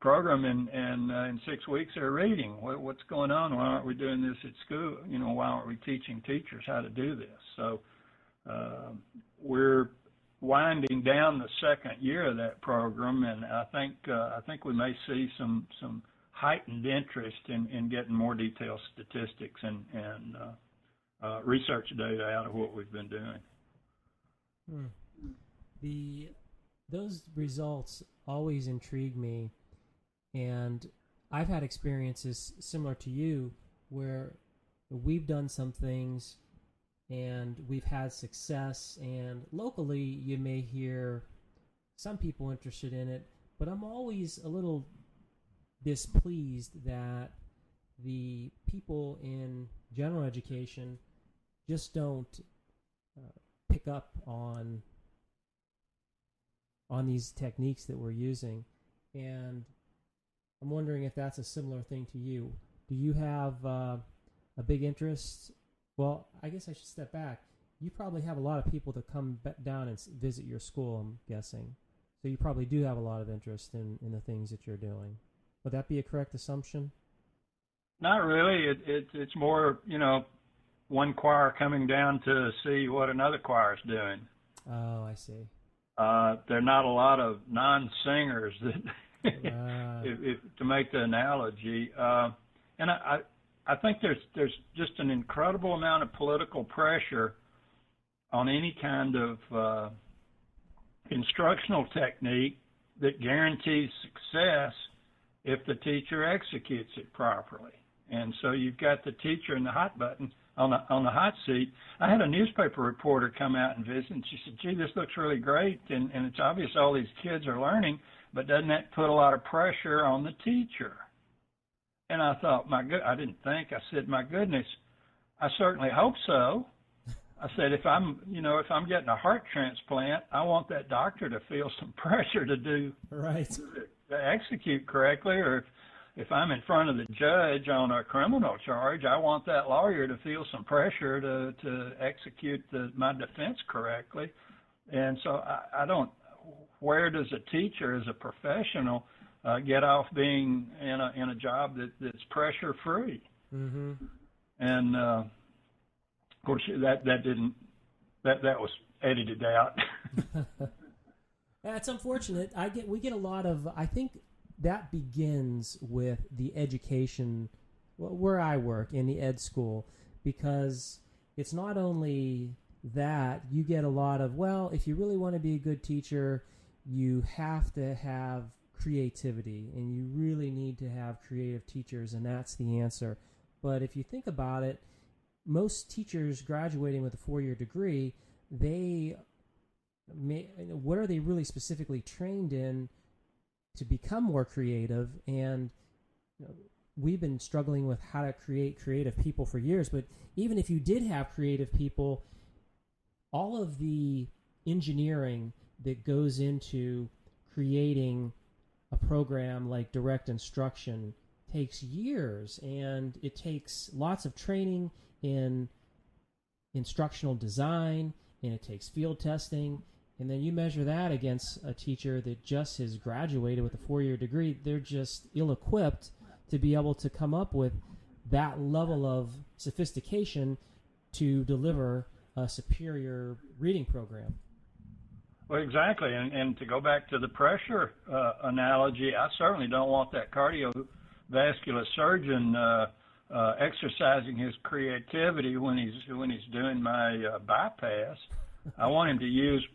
program, and in 6 weeks they're reading. What's going on? Why aren't we doing this at school? Why aren't we teaching teachers how to do this? So we're winding down the second year of that program, and I think we may see some heightened interest in getting more detailed statistics and research data out of what we've been doing. Those results always intrigue me, and I've had experiences similar to you where we've done some things and we've had success, and locally you may hear some people interested in it, but I'm always a little displeased that the people in general education just don't pick up on these techniques that we're using. And I'm wondering if that's a similar thing to you. Do you have a big interest? Well, I guess I should step back. You probably have a lot of people that come down and visit your school, I'm guessing. So you probably do have a lot of interest in the things that you're doing. Would that be a correct assumption? Not really. It's more, one choir coming down to see what another choir is doing. Oh, I see. There are not a lot of non-singers that, to make the analogy. And I think there's just an incredible amount of political pressure on any kind of instructional technique that guarantees success if the teacher executes it properly. And so you've got the teacher in the hot button on the hot seat. I had a newspaper reporter come out and visit, and she said, "Gee, this looks really great, and it's obvious all these kids are learning, but doesn't that put a lot of pressure on the teacher?" And I thought, I didn't think. I said, "My goodness, I certainly hope so." I said, if I'm getting a heart transplant, I want that doctor to feel some pressure to execute correctly, or if I'm in front of the judge on a criminal charge, I want that lawyer to feel some pressure to execute my defense correctly. And so I don't, where does a teacher as a professional get off being in a job that's pressure free? Mm-hmm. And of course that was edited out. That's unfortunate. We get a lot of, I think that begins with the education where I work in the ed school, because it's not only that you get a lot of, well, if you really want to be a good teacher, you have to have creativity, and you really need to have creative teachers, and that's the answer. But if you think about it, most teachers graduating with a 4-year degree, what are they really specifically trained in to become more creative? And we've been struggling with how to create creative people for years, but even if you did have creative people, all of the engineering that goes into creating a program like direct instruction takes years, and it takes lots of training in instructional design, and it takes field testing. And then you measure that against a teacher that just has graduated with a 4-year degree. They're just ill-equipped to be able to come up with that level of sophistication to deliver a superior reading program. Well, exactly. And to go back to the pressure analogy, I certainly don't want that cardiovascular surgeon exercising his creativity when he's doing my bypass. I want him to use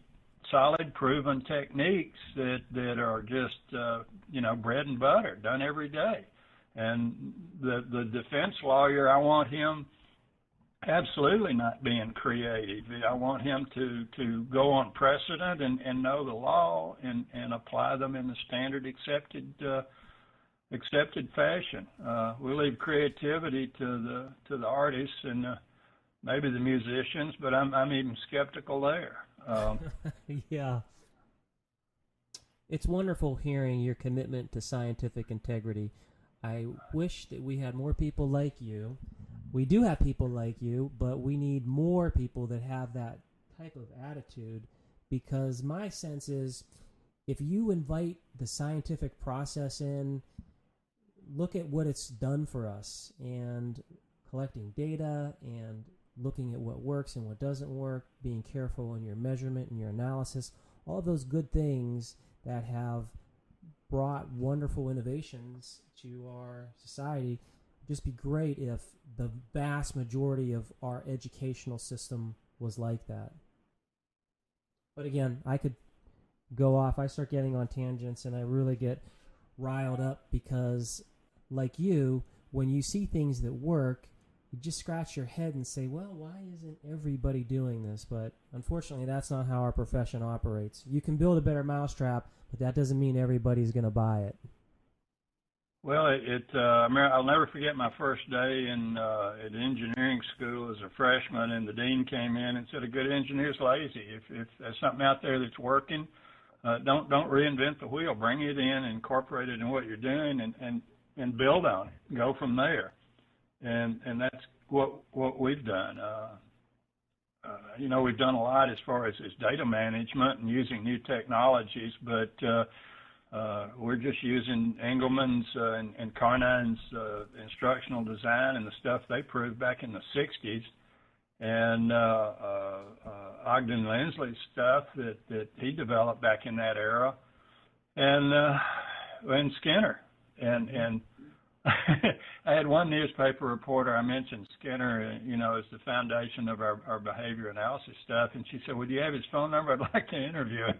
solid, proven techniques that are just bread and butter, done every day. And the defense lawyer, I want him absolutely not being creative. I want him to go on precedent and know the law and apply them in the standard accepted fashion. We leave creativity to the artists and maybe the musicians, but I'm even skeptical there. Yeah. It's wonderful hearing your commitment to scientific integrity. I wish that we had more people like you. We do have people like you, but we need more people that have that type of attitude, because my sense is if you invite the scientific process in, look at what it's done for us, and collecting data and looking at what works and what doesn't work, being careful in your measurement and your analysis, all of those good things that have brought wonderful innovations to our society. Just be great if the vast majority of our educational system was like that. But again, I could go off. I start getting on tangents and I really get riled up because, like you, when you see things that work, you just scratch your head and say, well, why isn't everybody doing this? But unfortunately, that's not how our profession operates. You can build a better mousetrap, but that doesn't mean everybody's going to buy it. Well, I'll never forget my first day at engineering school as a freshman, and the dean came in and said, "A good engineer's lazy. If there's something out there that's working, don't reinvent the wheel. Bring it in, incorporate it in what you're doing, and build on it. Go from there." And that's what we've done. We've done a lot as far as data management and using new technologies, but we're just using Engelman's and Carnine's instructional design and the stuff they proved back in the 60s, and Ogden Lindsley's stuff that he developed back in that era, and Skinner. And I had one newspaper reporter, I mentioned Skinner, as the foundation of our behavior analysis stuff, and she said, "Would you have his phone number? I'd like to interview him."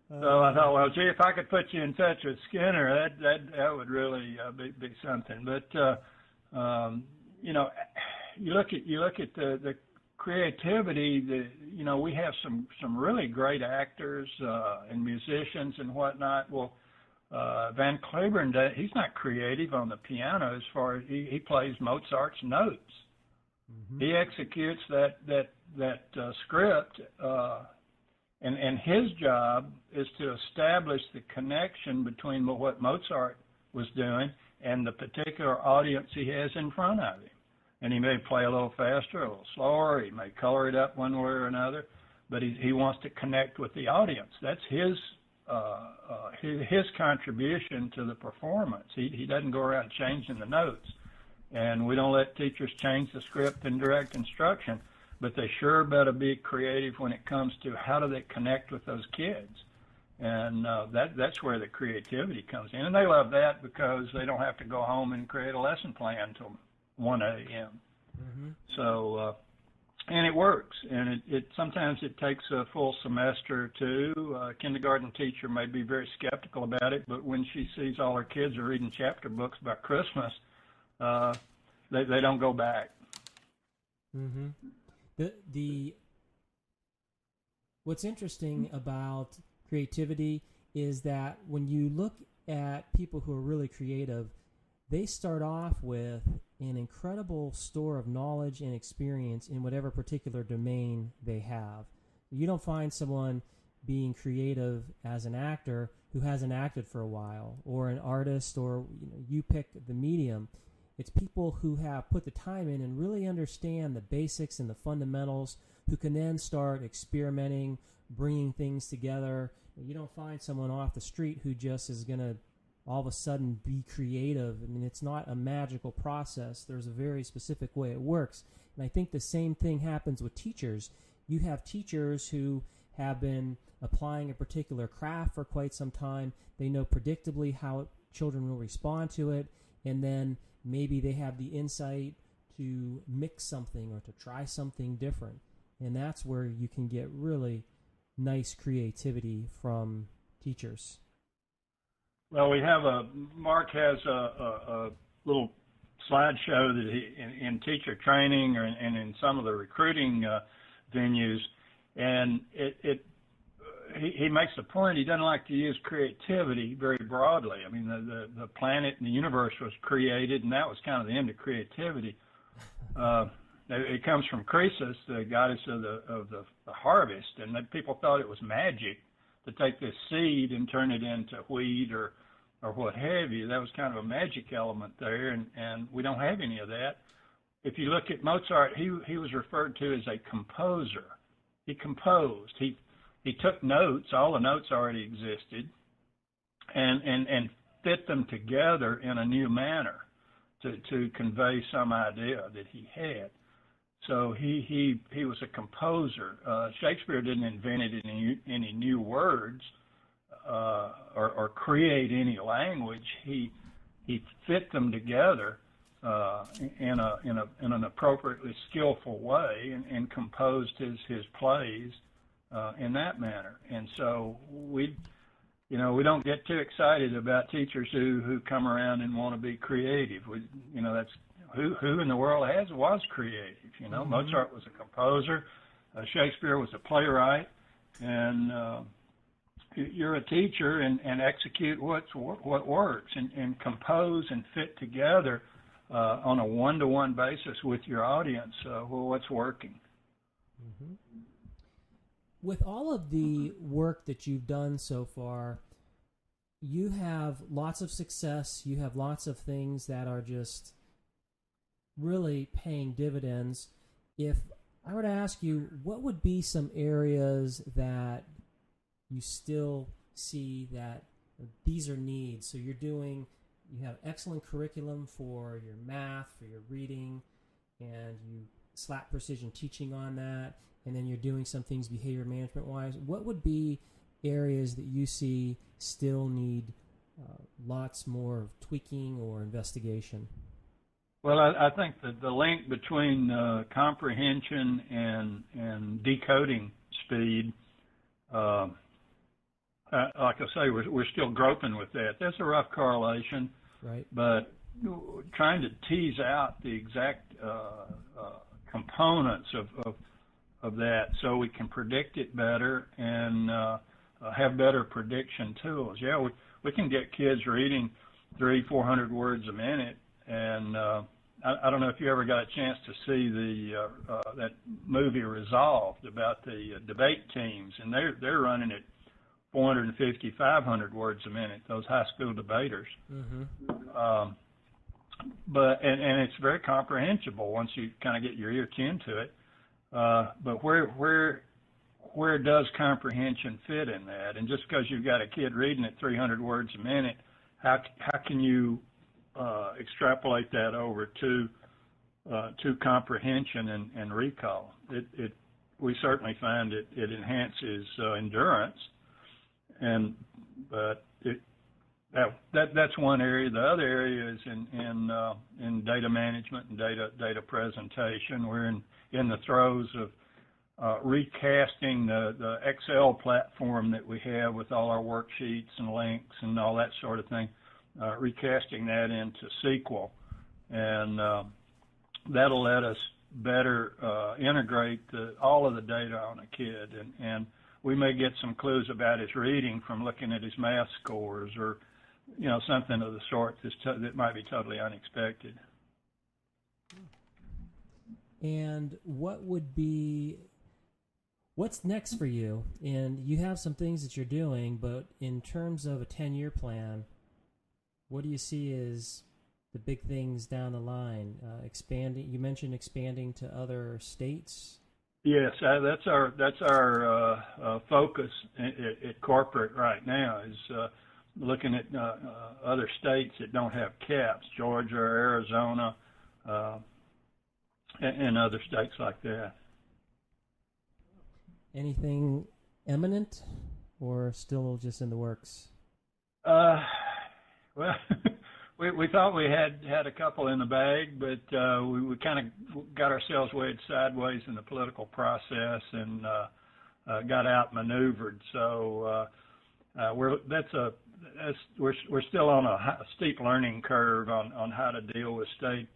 So I thought, well, gee, if I could put you in touch with Skinner, that would really be something. But you look at the creativity. We have some really great actors and musicians and whatnot. Well, Van Cliburn, he's not creative on the piano as far as he plays Mozart's notes. Mm-hmm. He executes that script, and his job is to establish the connection between what Mozart was doing and the particular audience he has in front of him. And he may play a little faster, a little slower, he may color it up one way or another, but he wants to connect with the audience. That's his contribution to the performance. He doesn't go around changing the notes, and we don't let teachers change the script in direct instruction, but they sure better be creative when it comes to how do they connect with those kids, and that's where the creativity comes in. And they love that because they don't have to go home and create a lesson plan until 1 a.m. Mm-hmm. So and it works, and it sometimes it takes a full semester or two. A kindergarten teacher may be very skeptical about it, but when she sees all her kids are reading chapter books about Christmas, they don't go back. Mm-hmm. What's interesting about creativity is that when you look at people who are really creative, they start off with an incredible store of knowledge and experience in whatever particular domain they have. You don't find someone being creative as an actor who hasn't acted for a while, or an artist, or you pick the medium. It's people who have put the time in and really understand the basics and the fundamentals, who can then start experimenting, bringing things together. You don't find someone off the street who just is going to all of a sudden be creative. I mean, it's not a magical process. There's a very specific way it works. And I think the same thing happens with teachers. You have teachers who have been applying a particular craft for quite some time. They know predictably how children will respond to it, and then maybe they have the insight to mix something or to try something different. And that's where you can get really nice creativity from teachers. Well, Mark has a little slideshow that he, in teacher training and in some of the recruiting venues, and he makes the point he doesn't like to use creativity very broadly. I mean, the planet and the universe was created, and that was kind of the end of creativity. It comes from Croesus, the goddess of the harvest, and people thought it was magic to take this seed and turn it into wheat or what have you. That was kind of a magic element there, and we don't have any of that. If you look at Mozart, he was referred to as a composer. He composed. He took notes, all the notes already existed, and fit them together in a new manner to convey some idea that he had. So he was a composer. Shakespeare didn't invent any new words or create any language. He fit them together in an appropriately skillful way and composed his plays in that manner. And so we don't get too excited about teachers who come around and want to be creative. That's who in the world was creative. Mm-hmm. Mozart was a composer, Shakespeare was a playwright, and you're a teacher and execute what works and compose and fit together on a one-to-one basis with your audience what's working. Mm-hmm. With all of the work that you've done so far, you have lots of success. You have lots of things that are just really paying dividends. If I were to ask you, what would be some areas that you still see that these are needs? So you have excellent curriculum for your math, for your reading, and you slap precision teaching on that, and then you're doing some things behavior management wise. What would be areas that you see still need lots more of tweaking or investigation? Well, I think that the link between comprehension and decoding speed, like I say, we're still groping with that. There's a rough correlation, right? But trying to tease out the exact components of that so we can predict it better and have better prediction tools. Yeah, we can get kids reading 300-400 words a minute, and I don't know if you ever got a chance to see that movie Resolved about the debate teams, and they're running at 450, 500 words a minute, those high school debaters. Mm-hmm. But it's very comprehensible once you kind of get your ear tuned to it. But where does comprehension fit in that? And just because you've got a kid reading at 300 words a minute, how can you extrapolate that over to comprehension and recall? We certainly find it enhances endurance, but that's one area. The other area is in data management and data presentation. We're in the throes of recasting the Excel platform that we have with all our worksheets and links and all that sort of thing, recasting that into SQL, and that'll let us better integrate all of the data on a kid, and we may get some clues about his reading from looking at his math scores or something of the sort that might be totally unexpected. And what's next for you? And you have some things that you're doing, but in terms of a 10-year plan, what do you see as the big things down the line? Expanding. You mentioned expanding to other states. Yes, that's our focus at corporate right now is looking at other states that don't have caps, Georgia, Arizona, and other states like that. Anything imminent, or still just in the works? Well, we thought we had a couple in the bag, but we kind of got ourselves wedged sideways in the political process and got outmaneuvered. So we're still on a steep learning curve on how to deal with state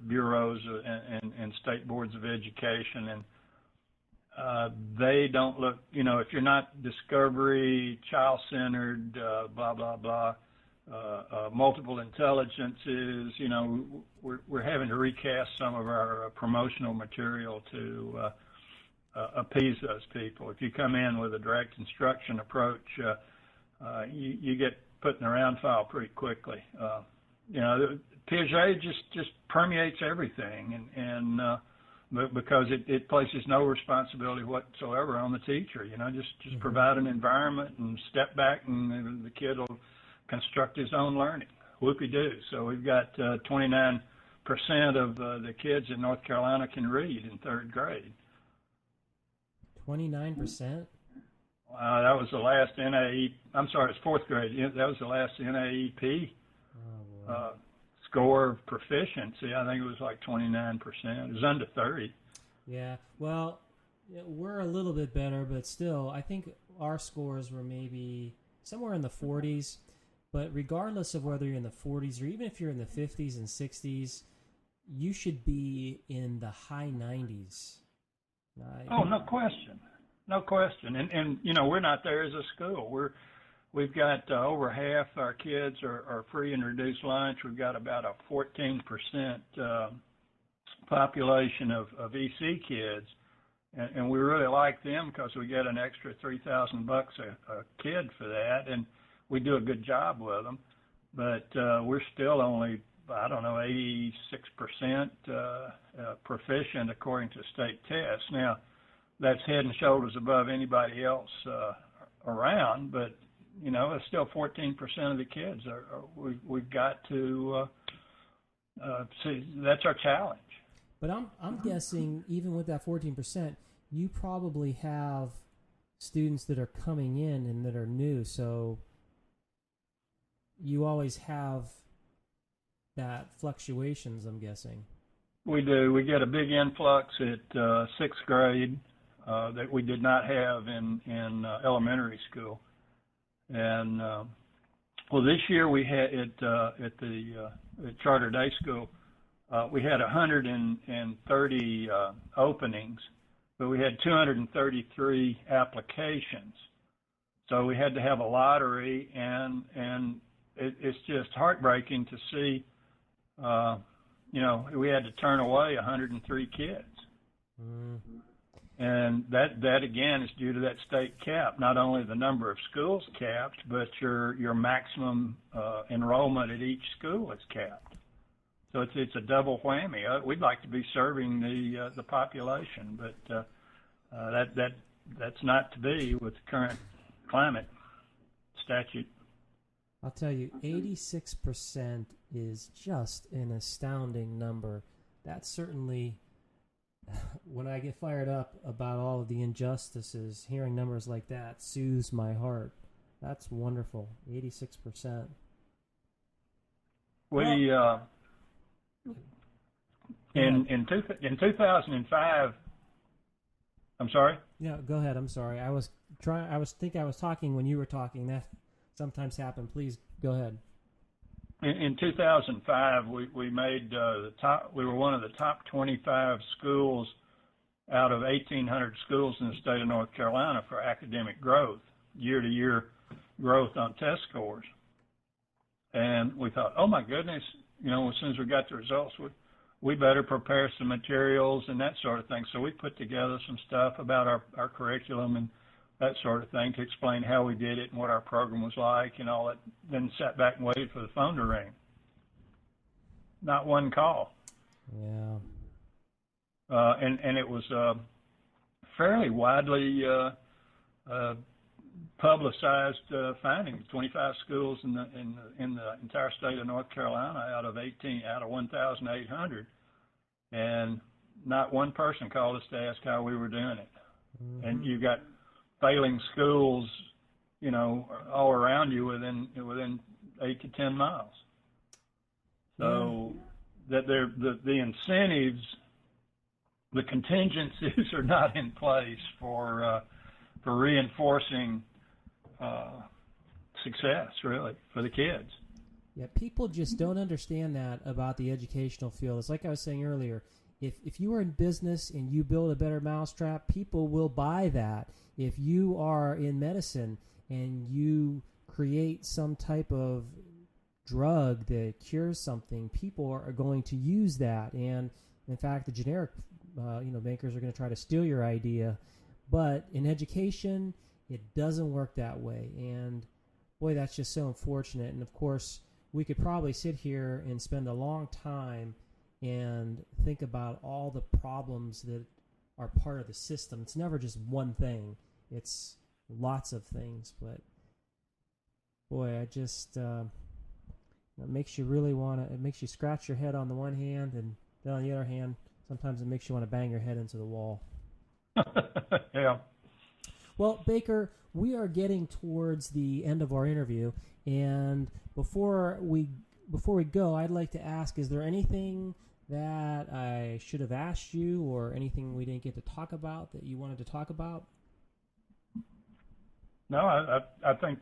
bureaus and state boards of education, and they don't look, if you're not discovery, child-centered, blah blah blah. Multiple intelligences, we're having to recast some of our promotional material to appease those people. If you come in with a direct instruction approach, you get put in the round file pretty quickly. Piaget just permeates everything, and because it places no responsibility whatsoever on the teacher. Just provide an environment and step back, and the kid will construct his own learning. Whoopie-doo. So we've got 29% of the kids in North Carolina can read in third grade. 29%? That was the last it's fourth grade. That was the last NAEP score of proficiency. I think it was like 29%. It was under 30. Yeah. Well, we're a little bit better, but still, I think our scores were maybe somewhere in the 40s. But regardless of whether you're in the 40s or even if you're in the 50s and 60s, you should be in the high 90s. Oh, no question. No question. And we're not there as a school. We've got over half our kids are free and reduced lunch. We've got about a 14% population of EC kids. And we really like them because we get an extra $3,000 a kid for that. And we do a good job with them, but we're still only, 86% proficient according to state tests. Now, that's head and shoulders above anybody else around, but it's still 14% of the kids. We've got to see. That's our challenge. But I'm guessing even with that 14%, you probably have students that are coming in and that are new, so you always have that fluctuations, I'm guessing. We do. We get a big influx at sixth grade that we did not have in elementary school. And this year we had at Charter Day School, we had 130 openings, but we had 233 applications. So we had to have a lottery, and it's just heartbreaking to see, we had to turn away 103 kids. Mm. And that again is due to that state cap. Not only the number of schools capped, but your maximum enrollment at each school is capped. So it's a double whammy. We'd like to be serving the population, but that's not to be with the current climate statute. I'll tell you, 86% is just an astounding number. That's certainly, when I get fired up about all of the injustices, hearing numbers like that soothes my heart. That's wonderful, 86%. We in 2005. I'm sorry. Yeah, go ahead. I'm sorry. I was talking when you were talking. That sometimes happen. Please go ahead. In 2005, we made the top. We were one of the top 25 schools out of 1,800 schools in the state of North Carolina for academic growth, year-to-year growth on test scores. And we thought, oh my goodness, as soon as we got the results, we better prepare some materials and that sort of thing. So we put together some stuff about our curriculum and that sort of thing to explain how we did it and what our program was like and all that. Then sat back and waited for the phone to ring. Not one call. Yeah. And it was fairly widely publicized findings. 25 schools in the entire state of North Carolina out of 1,800, and not one person called us to ask how we were doing it. Mm-hmm. And you got failing schools, all around you within 8 to 10 miles. So that the incentives, the contingencies are not in place for reinforcing success, really, for the kids. Yeah, people just don't understand that about the educational field. It's like I was saying earlier, if you are in business and you build a better mousetrap, people will buy that. If you are in medicine and you create some type of drug that cures something, people are going to use that. And in fact, the generic makers are going to try to steal your idea. But in education, it doesn't work that way. And boy, that's just so unfortunate. And of course, we could probably sit here and spend a long time and think about all the problems that are part of the system. It's never just one thing. It's lots of things. But boy, I just it makes you really want to. It makes you scratch your head on the one hand, and then on the other hand, sometimes it makes you want to bang your head into the wall. Yeah. Well, Baker, we are getting towards the end of our interview, and before we go, I'd like to ask: is there anything that I should have asked you, or anything we didn't get to talk about that you wanted to talk about? No, I think,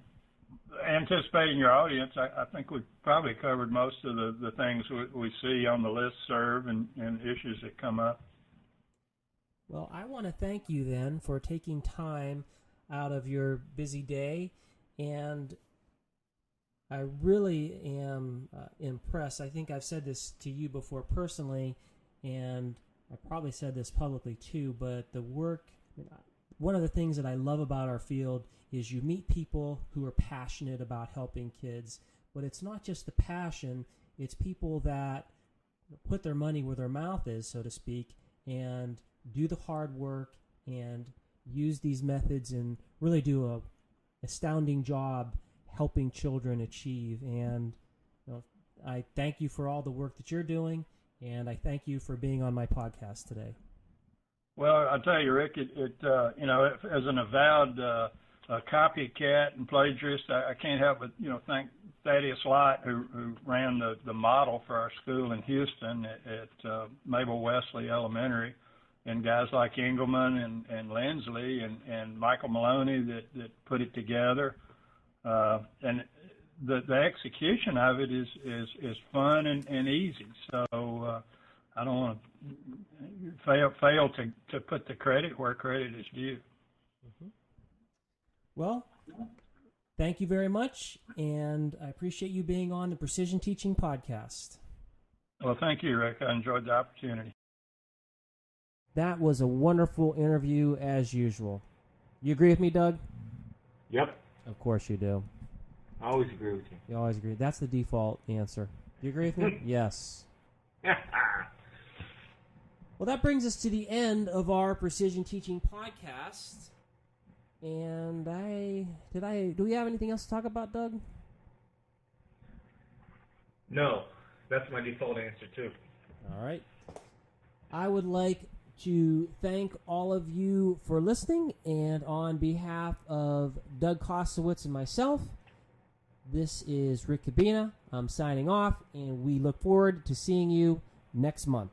anticipating your audience, I think we've probably covered most of the things we see on the listserv and issues that come up. Well, I want to thank you then for taking time out of your busy day, and I really am impressed. I think I've said this to you before personally, and I probably said this publicly too, but the work, one of the things that I love about our field is you meet people who are passionate about helping kids, but it's not just the passion, it's people that put their money where their mouth is, so to speak, and do the hard work and use these methods and really do a astounding job helping children achieve. And I thank you for all the work that you're doing, and I thank you for being on my podcast today. Well, I'll tell you, Rick, as an avowed copycat and plagiarist, I can't help but thank Thaddeus Lott, who ran the model for our school in Houston at Mabel Wesley Elementary, and guys like Engelman and Lindsley and Michael Maloney that put it together. And the execution of it is fun and easy. So I don't want to fail to put the credit where credit is due. Mm-hmm. Well, thank you very much, and I appreciate you being on the Precision Teaching Podcast. Well, thank you, Rick. I enjoyed the opportunity. That was a wonderful interview, as usual. You agree with me, Doug? Yep. Of course you do. I always agree with you. You always agree. That's the default answer. Do you agree with me? Yes. Well, that brings us to the end of our Precision Teaching Podcast. And do we have anything else to talk about, Doug? No, that's my default answer too. All right. I would like to thank all of you for listening, and on behalf of Doug Kosowitz and myself, this is Rick Cabina. I'm signing off, and we look forward to seeing you next month.